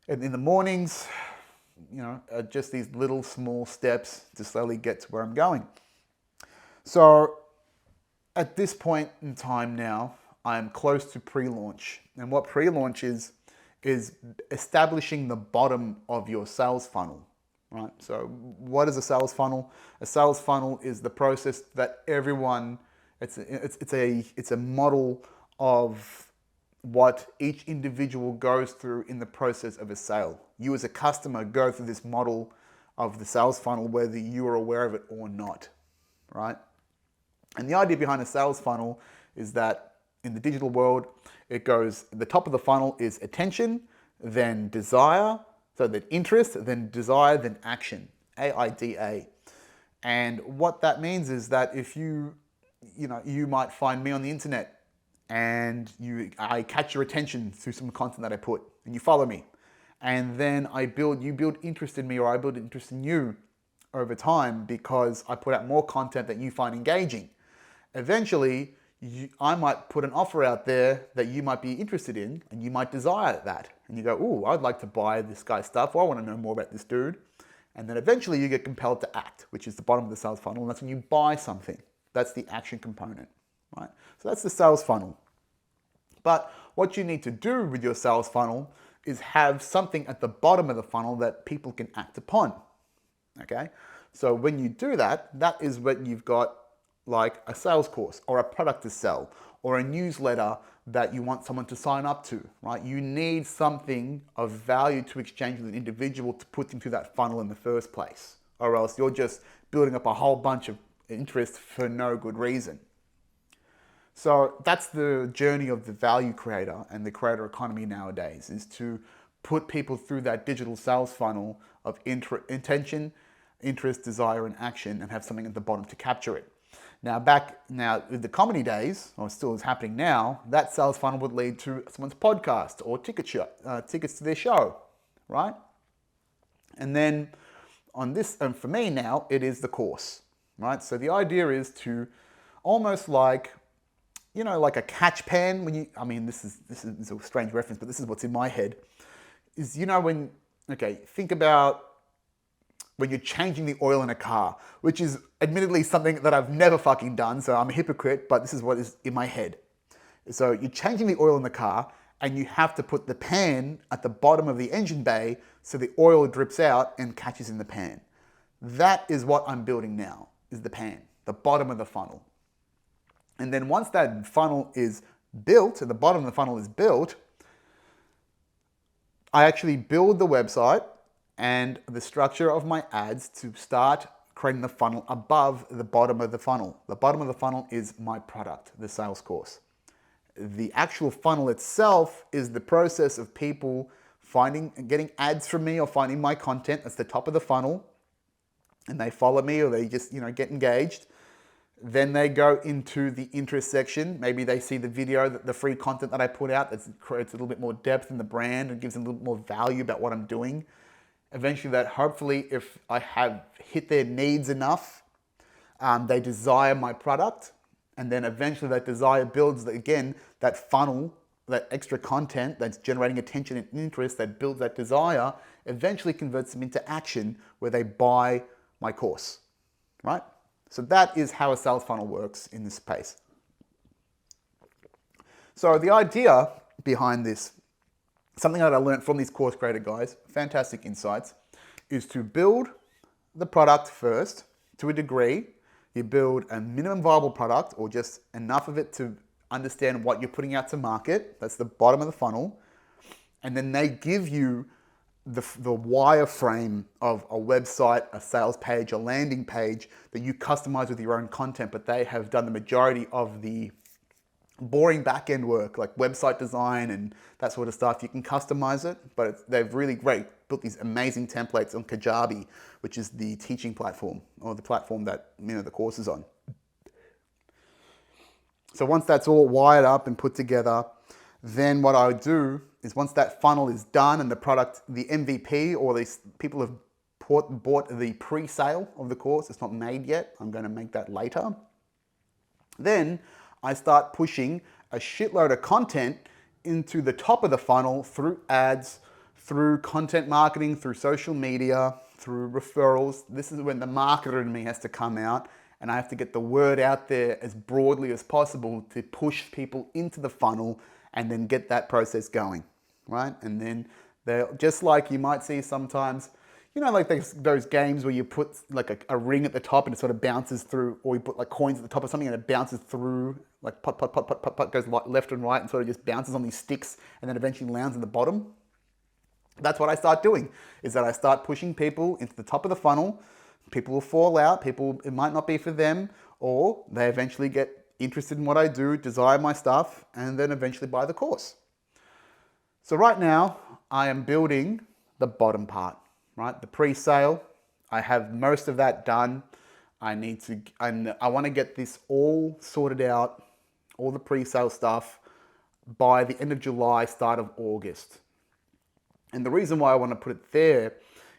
And in the mornings, just these little small steps to slowly get to where I'm going. So at this point in time now, I'm close to pre-launch. And what pre-launch is establishing the bottom of your sales funnel, right? So what is a sales funnel? A sales funnel is the process that everyone, it's a model of what each individual goes through in the process of a sale. You as a customer go through this model of the sales funnel whether you are aware of it or not, right? And the idea behind a sales funnel is that in the digital world, it goes, the top of the funnel is attention, then desire, so then interest, then desire, then action, AIDA. And what that means is that if you might find me on the internet and I catch your attention through some content that I put and you follow me. And then you build interest in me, or I build interest in you over time because I put out more content that you find engaging. Eventually, I might put an offer out there that you might be interested in and you might desire that. And you go, ooh, I'd like to buy this guy's stuff, or I want to know more about this dude. And then eventually you get compelled to act, which is the bottom of the sales funnel. And that's when you buy something. That's the action component, right? So that's the sales funnel. But what you need to do with your sales funnel is have something at the bottom of the funnel that people can act upon, okay? So when you do that, that is when you've got like a sales course or a product to sell or a newsletter that you want someone to sign up to, right? You need something of value to exchange with an individual to put into that funnel in the first place, or else you're just building up a whole bunch of interest for no good reason. So that's the journey of the value creator and the creator economy nowadays, is to put people through that digital sales funnel of intention, interest, desire, and action, and have something at the bottom to capture it. Now with the comedy days, or still is happening now, that sales funnel would lead to someone's podcast or tickets to their show, right? And then and for me now, it is the course, right? So the idea is to almost like a catch pan this is a strange reference, but this is what's in my head, is think about when you're changing the oil in a car, which is admittedly something that I've never fucking done, so I'm a hypocrite, but this is what is in my head. So you're changing the oil in the car and you have to put the pan at the bottom of the engine bay so the oil drips out and catches in the pan. That is what I'm building now, is the pan, the bottom of the funnel. And then once that funnel is built, and the bottom of the funnel is built, I actually build the website and the structure of my ads to start creating the funnel above the bottom of the funnel. The bottom of the funnel is my product, the sales course. The actual funnel itself is the process of people finding and getting ads from me or finding my content. That's the top of the funnel. And they follow me or they just, get engaged. Then they go into the interest section. Maybe they see the video, the free content that I put out that creates a little bit more depth in the brand and gives them a little more value about what I'm doing. Eventually that hopefully, if I have hit their needs enough, they desire my product. And then eventually that desire builds, again, that funnel, that extra content that's generating attention and interest that builds that desire, eventually converts them into action where they buy my course, right? So that is how a sales funnel works in this space. So the idea behind this, something that I learned from these course creator guys, fantastic insights, is to build the product first to a degree. You build a minimum viable product or just enough of it to understand what you're putting out to market. That's the bottom of the funnel. And then they give you the wireframe of a website, a sales page, a landing page that you customize with your own content, but they have done the majority of the boring back-end work like website design and that sort of stuff. You can customize it, but they've really built these amazing templates on Kajabi, which is the teaching platform or the platform that the course is on. So once that's all wired up and put together, then what I would do is once that funnel is done and the product, the MVP, or these people have bought the pre-sale of the course, it's not made yet, I'm going to make that later. Then I start pushing a shitload of content into the top of the funnel through ads, through content marketing, through social media, through referrals. This is when the marketer in me has to come out and I have to get the word out there as broadly as possible to push people into the funnel and then get that process going, right? And then they're just like you might see sometimes, like those games where you put like a ring at the top and it sort of bounces through, or you put like coins at the top of something and it bounces through, like pot, goes left and right and sort of just bounces on these sticks and then eventually lands in the bottom. That's what I start doing, is that I start pushing people into the top of the funnel. People will fall out, it might not be for them, or they eventually get interested in what I do, desire my stuff, and then eventually buy the course. So right now, I am building the bottom part, right? The pre-sale. I have most of that done. I want to get this all sorted out, all the pre-sale stuff, by the end of July, start of August. And the reason why I want to put it there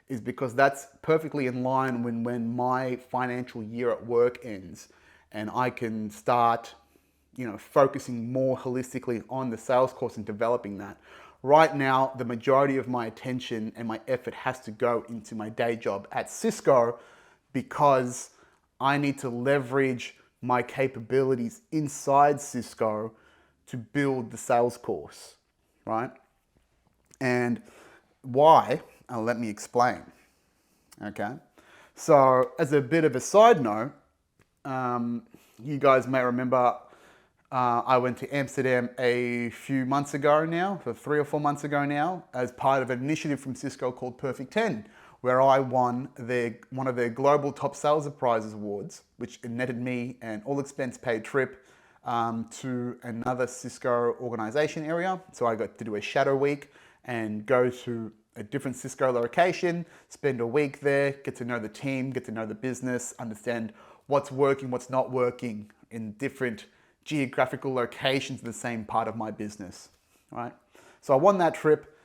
is because that's perfectly in line when my financial year at work ends and I can start, focusing more holistically on the sales course and developing that. Right now, the majority of my attention and my effort has to go into my day job at Cisco because I need to leverage my capabilities inside Cisco to build the sales course, right? And why? Let me explain, okay? So as a bit of a side note, you guys may remember I went to Amsterdam a few months ago now, for 3 or 4 months ago now, as part of an initiative from Cisco called Perfect 10, where I won one of their Global Top Sales Prizes awards, which netted me an all-expense paid trip to another Cisco organization area. So I got to do a shadow week and go to a different Cisco location, spend a week there, get to know the team, get to know the business, understand what's working, what's not working in different geographical locations in the same part of my business, right? So I won that trip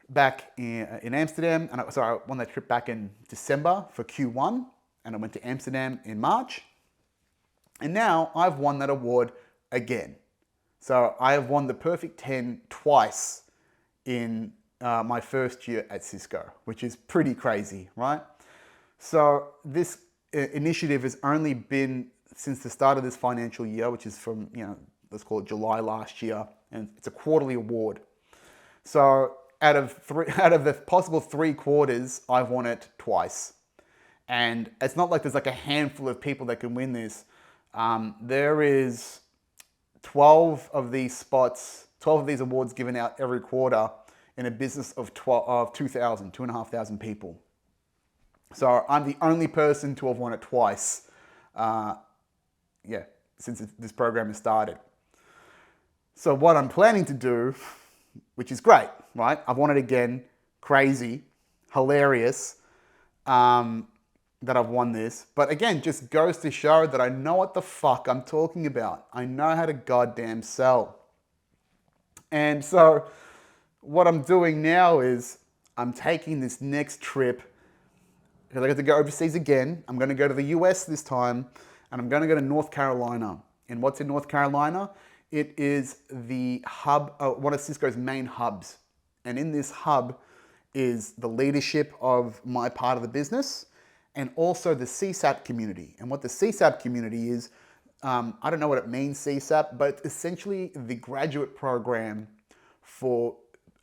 back in Amsterdam, and I won that trip back in December for Q1, and I went to Amsterdam in March, and now I've won that award again. So I have won the Perfect 10 twice in my first year at Cisco, which is pretty crazy, right? So this initiative has only been since the start of this financial year, which is from, let's call it July last year, and it's a quarterly award. So out of the possible 3 quarters, I've won it twice. And it's not like there's like a handful of people that can win this. There is 12 of these spots, 12 of these awards given out every quarter in a business of 2,500 people. So I'm the only person to have won it twice, since this program has started. So what I'm planning to do, which is great, right? I've won it again, crazy, hilarious, that I've won this. But again, just goes to show that I know what the fuck I'm talking about. I know how to goddamn sell. And so what I'm doing now is I'm taking this next trip because I got to go overseas again. I'm going to go to the US this time, and I'm going to go to North Carolina. And what's in North Carolina? It is the hub, one of Cisco's main hubs. And in this hub is the leadership of my part of the business and also the CSAP community. And what the CSAP community is, I don't know what it means, CSAP, but essentially the graduate program for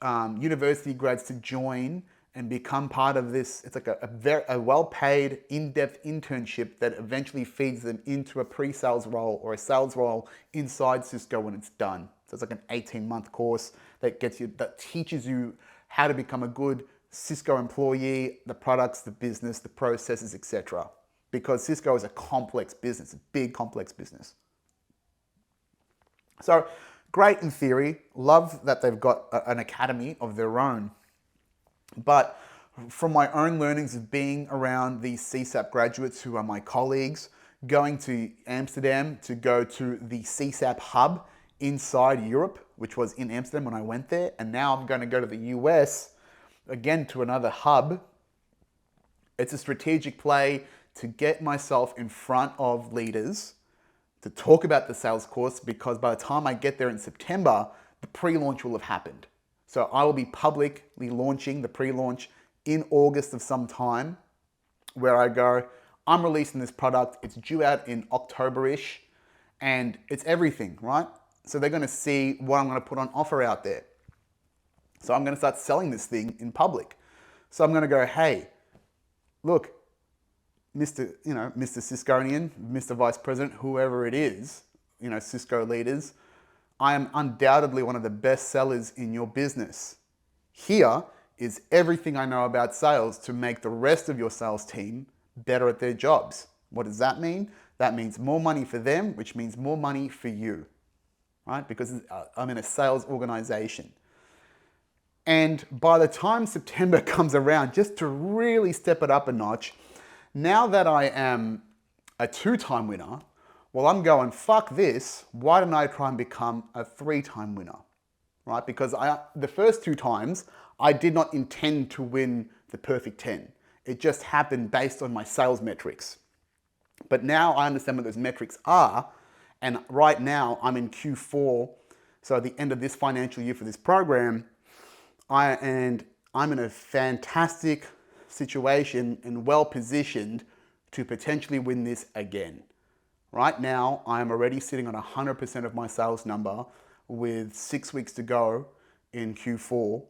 university grads to join and become part of this. It's like a well-paid, in-depth internship that eventually feeds them into a pre-sales role or a sales role inside Cisco when it's done. So it's like an 18-month course that teaches you how to become a good Cisco employee, the products, the business, the processes, etc. Because Cisco is a complex business, a big complex business. So great in theory, love that they've got an academy of their own. But from my own learnings of being around these CSAP graduates who are my colleagues, going to Amsterdam to go to the CSAP hub inside Europe, which was in Amsterdam when I went there, and now I'm going to go to the US, again to another hub. It's a strategic play to get myself in front of leaders to talk about the sales course, because by the time I get there in September, the pre-launch will have happened. So I will be publicly launching the pre-launch in August of some time, where I go, I'm releasing this product, it's due out in October-ish, and it's everything, right? So they're gonna see what I'm gonna put on offer out there. So I'm gonna start selling this thing in public. So I'm gonna go, hey, look, Mr. Cisconian, Mr. Vice President, whoever it is, Cisco leaders, I am undoubtedly one of the best sellers in your business. Here is everything I know about sales to make the rest of your sales team better at their jobs. What does that mean? That means more money for them, which means more money for you, right? Because I'm in a sales organization. And by the time September comes around, just to really step it up a notch, now that I am a 2-time winner, well, I'm going, fuck this, why don't I try and become a 3-time winner, right? Because the first 2 times, I did not intend to win the perfect 10. It just happened based on my sales metrics. But now I understand what those metrics are, and right now I'm in Q4, so at the end of this financial year for this program, I'm in a fantastic situation and well-positioned to potentially win this again. Right now, I'm already sitting on 100% of my sales number with 6 weeks to go in Q4.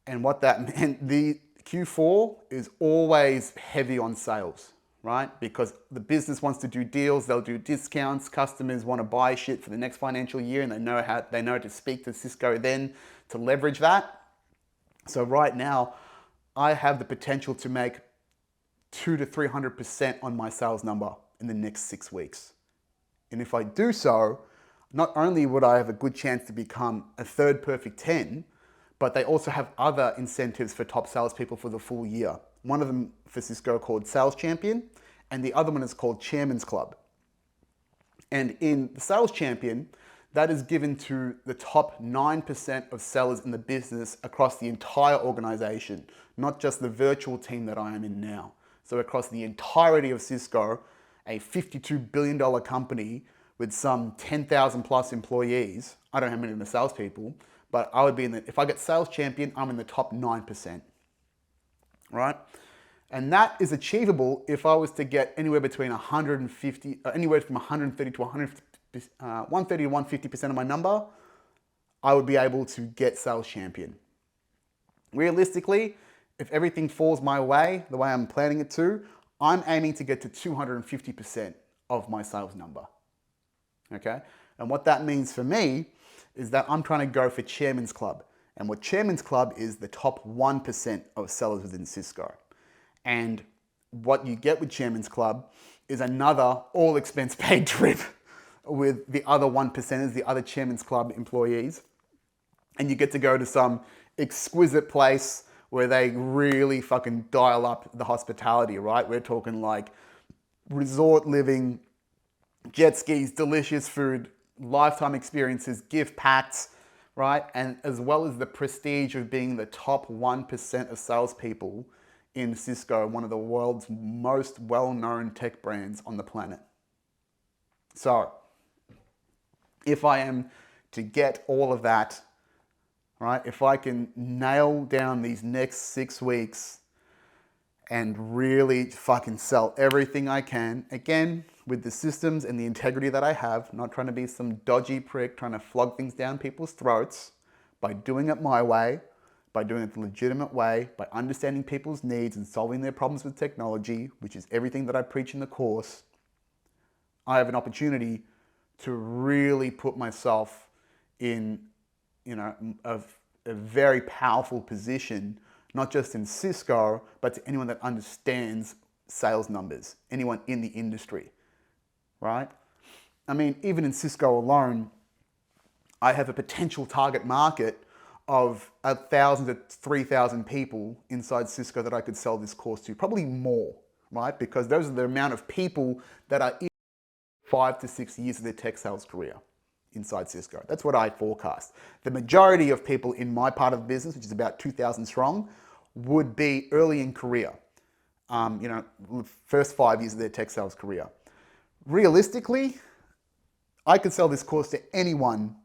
And what that meant, the Q4 is always heavy on sales, right? Because the business wants to do deals, they'll do discounts, customers want to buy shit for the next financial year, and they know to speak to Cisco then to leverage that. So right now, I have the potential to make 200 to 300% on my sales number in the next 6 weeks. And if I do so, not only would I have a good chance to become a 3rd perfect 10, but they also have other incentives for top salespeople for the full year. One of them for Cisco called Sales Champion, and the other one is called Chairman's Club. And in the Sales Champion, that is given to the top 9% of sellers in the business across the entire organization, not just the virtual team that I am in now. So across the entirety of Cisco, a $52 billion company with some 10,000 plus employees. I don't have many of the salespeople, but I would be if I get Sales Champion, I'm in the top 9%, right? And that is achievable if I was to get anywhere between 150, anywhere from 130 to 130 to 150% of my number, I would be able to get sales champion. Realistically, if everything falls my way, the way I'm planning it to, I'm aiming to get to 250% of my sales number. Okay? And what that means for me is that I'm trying to go for Chairman's Club. And what Chairman's Club is the top 1% of sellers within Cisco. And what you get with Chairman's Club is another all expense paid trip with the other 1%ers, the other Chairman's Club employees. And you get to go to some exquisite place where they really fucking dial up the hospitality, right? We're talking like resort living, jet skis, delicious food, lifetime experiences, gift packs, right? And as well as the prestige of being the top 1% of salespeople in Cisco, one of the world's most well-known tech brands on the planet. So, if I am to get all of that, right? If I can nail down these next 6 weeks and really fucking sell everything I can, again, with the systems and the integrity that I have, not trying to be some dodgy prick trying to flog things down people's throats, by doing it my way, by doing it the legitimate way, by understanding people's needs and solving their problems with technology, which is everything that I preach in the course, I have an opportunity to really put myself in, a very powerful position, not just in Cisco, but to anyone that understands sales numbers, anyone in the industry, right? I mean, even in Cisco alone, I have a potential target market of 1,000 to 3,000 people inside Cisco that I could sell this course to, probably more, right? Because those are the amount of people that are in 5 to 6 years of their tech sales career inside Cisco. That's what I forecast. The majority of people in my part of the business, which is about 2,000 strong, would be early in career, first 5 years of their tech sales career. Realistically, I could sell this course to anyone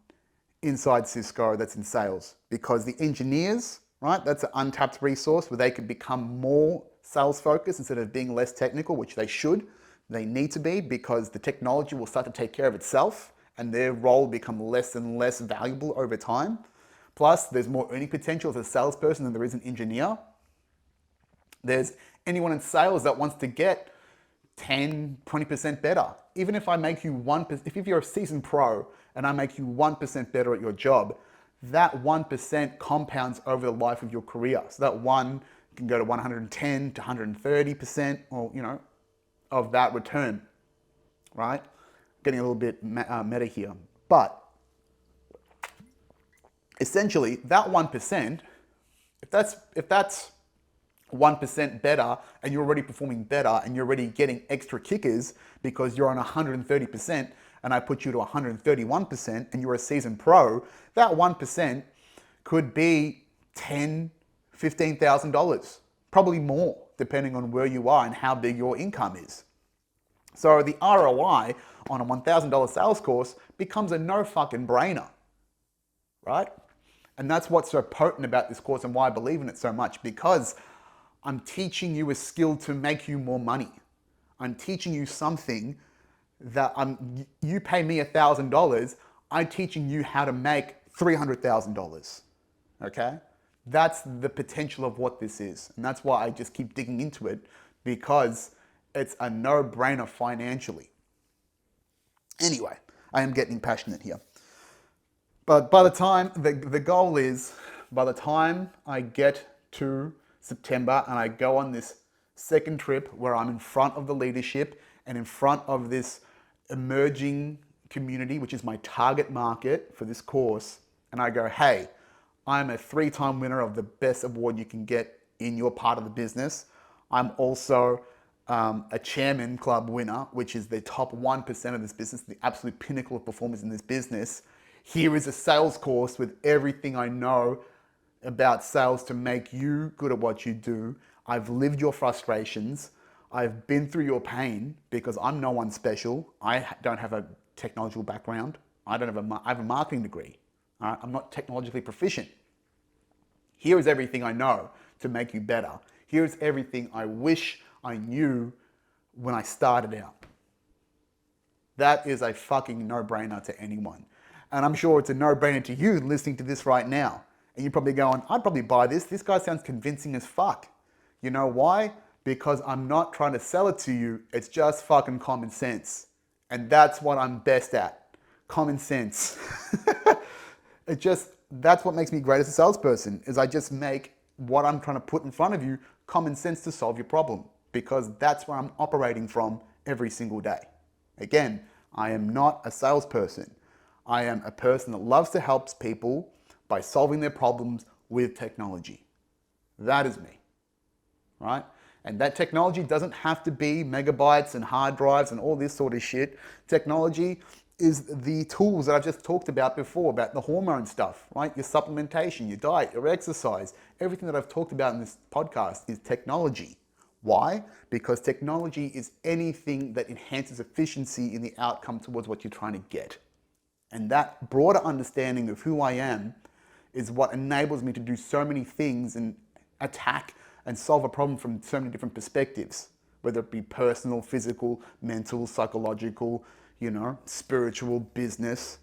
inside Cisco that's in sales, because the engineers, right, that's an untapped resource where they could become more sales focused instead of being less technical, which they should. They need to be, because the technology will start to take care of itself and their role will become less and less valuable over time. Plus, there's more earning potential as a salesperson than there is an engineer. There's anyone in sales that wants to get 10, 20% better. Even if I make you 1%, if you're a seasoned pro and I make you 1% better at your job, that 1% compounds over the life of your career. So that 1 can go to 110 to 130%, or, of that return, right? Getting a little bit meta here. But essentially, that 1%, if that's 1% better and you're already performing better and you're already getting extra kickers because you're on 130% and I put you to 131% and you're a seasoned pro, that 1% could be $10,000, $15,000, probably more, depending on where you are and how big your income is. So the ROI on a $1,000 sales course becomes a no fucking brainer, right? And that's what's so potent about this course and why I believe in it so much, because I'm teaching you a skill to make you more money. I'm teaching you something that you pay me $1,000, I'm teaching you how to make $300,000, okay? That's the potential of what this is. And that's why I just keep digging into it, because it's a no-brainer financially. Anyway, I am getting passionate here. But by the time, the goal is, by the time I get to September and I go on this second trip where I'm in front of the leadership and in front of this emerging community, which is my target market for this course, and I go, hey, I'm a 3-time winner of the best award you can get in your part of the business. I'm also a Chairman Club winner, which is the top 1% of this business, the absolute pinnacle of performance in this business. Here is a sales course with everything I know about sales to make you good at what you do. I've lived your frustrations. I've been through your pain, because I'm no one special. I don't have a technological background. I have a marketing degree. I'm not technologically proficient. Here is everything I know to make you better. Here's everything I wish I knew when I started out. That is a fucking no-brainer to anyone. And I'm sure it's a no-brainer to you listening to this right now. And you're probably going, I'd probably buy this. This guy sounds convincing as fuck. You know why? Because I'm not trying to sell it to you. It's just fucking common sense. And that's what I'm best at. Common sense. That's what makes me great as a salesperson, is I just make what I'm trying to put in front of you common sense to solve your problem, because that's where I'm operating from every single day. Again, I am not a salesperson. I am a person that loves to help people by solving their problems with technology. That is me, right? And that technology doesn't have to be megabytes and hard drives and all this sort of shit. Technology is the tools that I've just talked about before, about the hormone stuff, right? Your supplementation, your diet, your exercise, everything that I've talked about in this podcast is technology. Why? Because technology is anything that enhances efficiency in the outcome towards what you're trying to get. And that broader understanding of who I am is what enables me to do so many things and attack and solve a problem from so many different perspectives, whether it be personal, physical, mental, psychological, spiritual, business.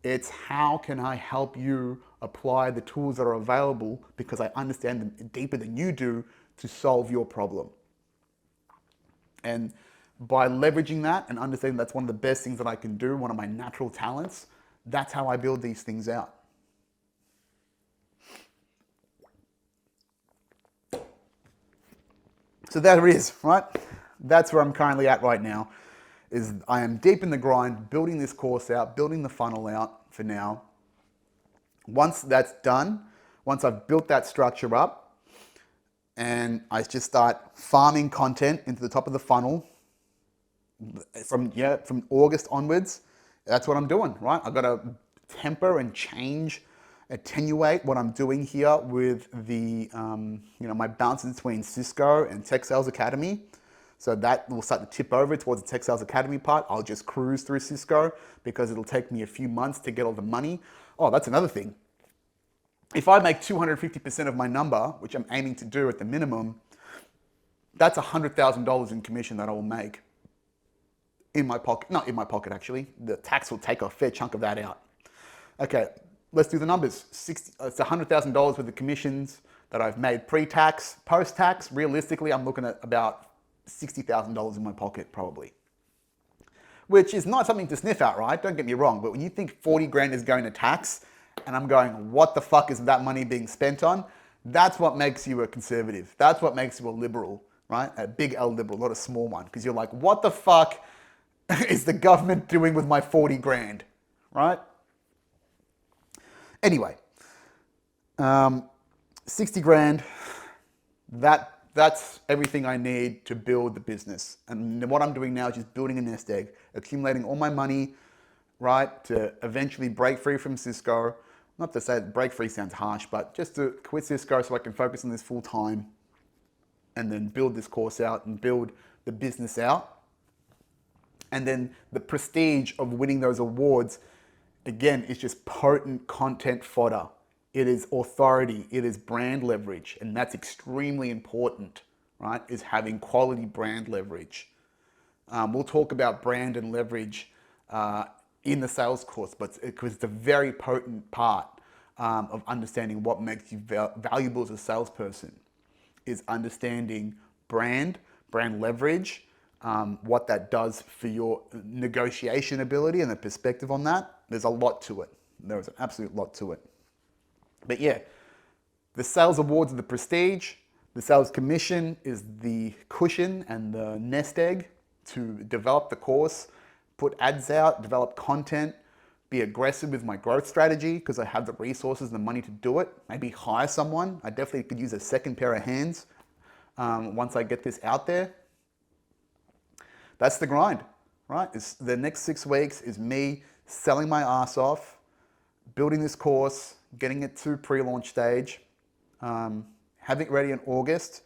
It's how can I help you apply the tools that are available, because I understand them deeper than you do, to solve your problem. And by leveraging that and understanding that's one of the best things that I can do, one of my natural talents, that's how I build these things out. So there it is, right? That's where I'm currently at right now, is I am deep in the grind, building this course out, building the funnel out for now. Once that's done, once I've built that structure up, and I just start farming content into the top of the funnel from August onwards, that's what I'm doing, right? I've got to temper and change, attenuate what I'm doing here with the, my balances between Cisco and Tech Sales Academy. So that will start to tip over towards the Tech Sales Academy part. I'll just cruise through Cisco because it'll take me a few months to get all the money. Oh, that's another thing. If I make 250% of my number, which I'm aiming to do at the minimum, that's $100,000 in commission that I will make in my pocket. Not in my pocket, actually. The tax will take a fair chunk of that out. Okay, let's do the numbers. It's $100,000 worth of commissions that I've made pre-tax. Post-tax, realistically, I'm looking at about $60,000 in my pocket, probably. Which is not something to sniff at, right? Don't get me wrong. But when you think 40 grand is going to tax, and I'm going, what the fuck is that money being spent on? That's what makes you a conservative. That's what makes you a liberal, right? A big L liberal, not a small one. Because you're like, what the fuck is the government doing with my 40 grand, right? Anyway, 60 grand, that's everything I need to build the business. And what I'm doing now is just building a nest egg, accumulating all my money, right, to eventually break free from Cisco. Not to say break free sounds harsh, but just to quit Cisco so I can focus on this full time and then build this course out and build the business out. And then the prestige of winning those awards, again, is just potent content fodder. It is authority, it is brand leverage, and that's extremely important, right? Is having quality brand leverage. We'll talk about brand and leverage in the sales course, but it's a very potent part of understanding what makes you valuable as a salesperson, is understanding brand leverage, what that does for your negotiation ability and the perspective on that. There's a lot to it. There's an absolute lot to it. But yeah, the sales awards are the prestige. The sales commission is the cushion and the nest egg to develop the course, put ads out, develop content, be aggressive with my growth strategy because I have the resources and the money to do it. Maybe hire someone. I definitely could use a second pair of hands once I get this out there. That's the grind, right? The next 6 weeks is me selling my ass off, building this course, getting it to pre-launch stage, having it ready in August.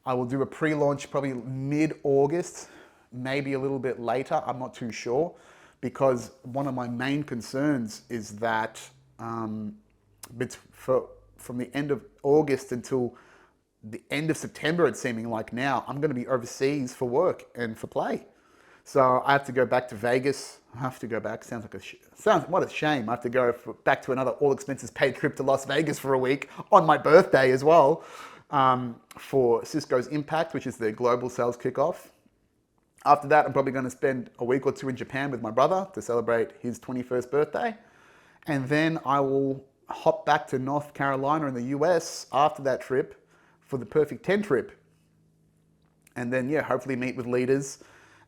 I will do a pre-launch probably mid-August, maybe a little bit later, I'm not too sure, because one of my main concerns is that from the end of August until the end of September, it's seeming like now, I'm going to be overseas for work and for play. So I have to go back to Vegas. I have to go back. Sounds like what a shame. I have to go back to another all expenses paid trip to Las Vegas for a week on my birthday as well, for Cisco's Impact, which is their global sales kickoff. After that, I'm probably going to spend a week or two in Japan with my brother to celebrate his 21st birthday. And then I will hop back to North Carolina in the US after that trip for the Perfect 10 trip. And then, yeah, hopefully meet with leaders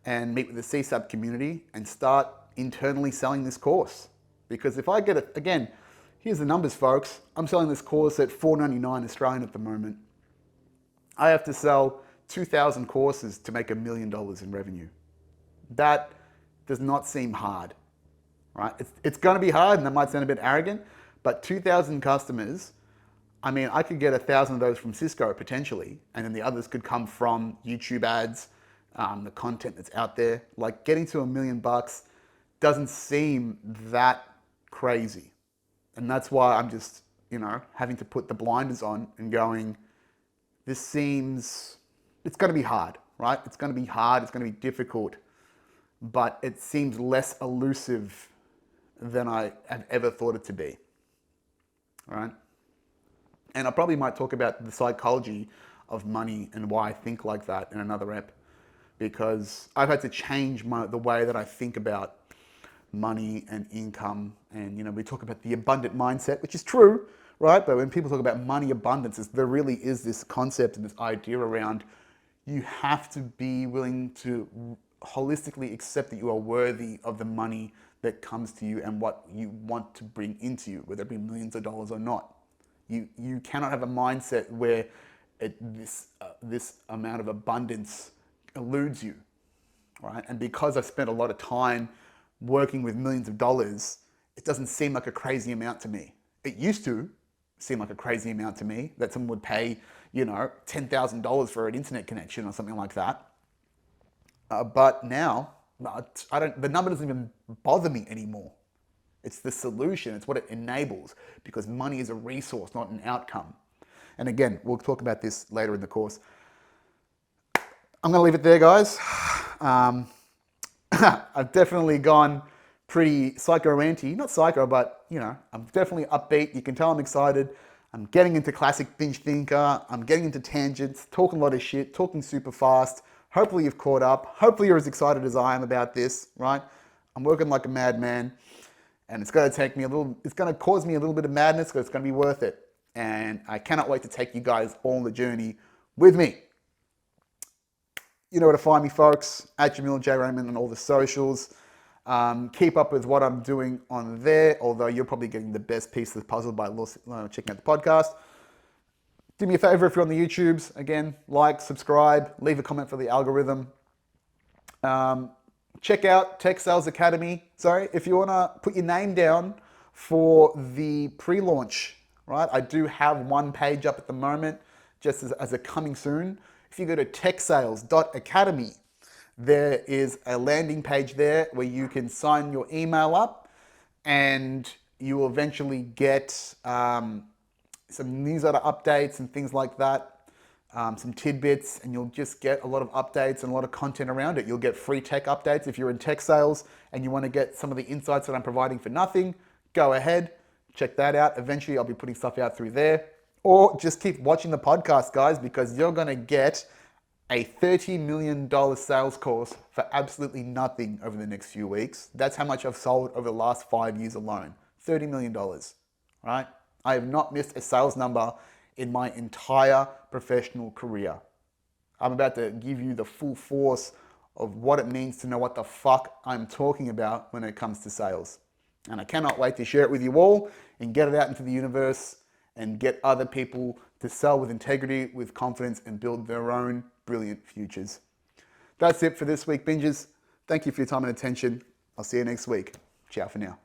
and meet with the CSAP community and start internally selling this course. Because if I get it, again, here's the numbers, folks. I'm selling this course at $4.99 Australian at the moment. I have to sell 2,000 courses to make $1 million in revenue. That does not seem hard, right? It's going to be hard, and that might sound a bit arrogant, but 2,000 customers, I mean, I could get 1,000 of those from Cisco potentially, and then the others could come from YouTube ads, the content that's out there. Like, getting to $1 million doesn't seem that crazy. And that's why I'm just, having to put the blinders on and going, it's going to be hard, right? It's going to be hard. It's going to be difficult, but it seems less elusive than I have ever thought it to be, right? And I probably might talk about the psychology of money and why I think like that in another ep, because I've had to change the way that I think about money and income. And, we talk about the abundant mindset, which is true, right? But when people talk about money abundance, there really is this concept and this idea around you have to be willing to holistically accept that you are worthy of the money that comes to you and what you want to bring into you, whether it be millions of dollars or not. You cannot have a mindset where this amount of abundance eludes you, right? And because I've spent a lot of time working with millions of dollars, it doesn't seem like a crazy amount to me. It used to seem like a crazy amount to me that someone would pay, $10,000 for an internet connection or something like that. But now, the number doesn't even bother me anymore. It's the solution. It's what it enables, because money is a resource, not an outcome. And again, we'll talk about this later in the course. I'm going to leave it there, guys. I've definitely gone pretty psycho-ranty. Not psycho, but, I'm definitely upbeat. You can tell I'm excited. I'm getting into classic binge thinker. I'm getting into tangents, talking a lot of shit, talking super fast. Hopefully you've caught up. Hopefully you're as excited as I am about this, right? I'm working like a madman, and it's going to cause me a little bit of madness, but it's going to be worth it. And I cannot wait to take you guys all on the journey with me. You know where to find me, folks, at Jamil J. Raymond on all the socials. Keep up with what I'm doing on there, although you're probably getting the best piece of the puzzle by checking out the podcast. Do me a favor if you're on the YouTubes. Again, like, subscribe, leave a comment for the algorithm. Check out Tech Sales Academy. Sorry, if you want to put your name down for the pre-launch, right? I do have one page up at the moment, just as a coming soon. If you go to techsales.academy, there is a landing page there where you can sign your email up, and you will eventually get some newsletter updates and things like that, some tidbits, and you'll just get a lot of updates and a lot of content around it. You'll get free tech updates if you're in tech sales and you want to get some of the insights that I'm providing for nothing. Go ahead, check that out. Eventually, I'll be putting stuff out through there. Or just keep watching the podcast, guys, because you're going to get a $30 million sales course for absolutely nothing over the next few weeks. That's how much I've sold over the last 5 years alone. $30 million, right? I have not missed a sales number in my entire professional career. I'm about to give you the full force of what it means to know what the fuck I'm talking about when it comes to sales. And I cannot wait to share it with you all and get it out into the universe and get other people to sell with integrity, with confidence, and build their own brilliant futures. That's it for this week, bingers. Thank you for your time and attention. I'll see you next week. Ciao for now.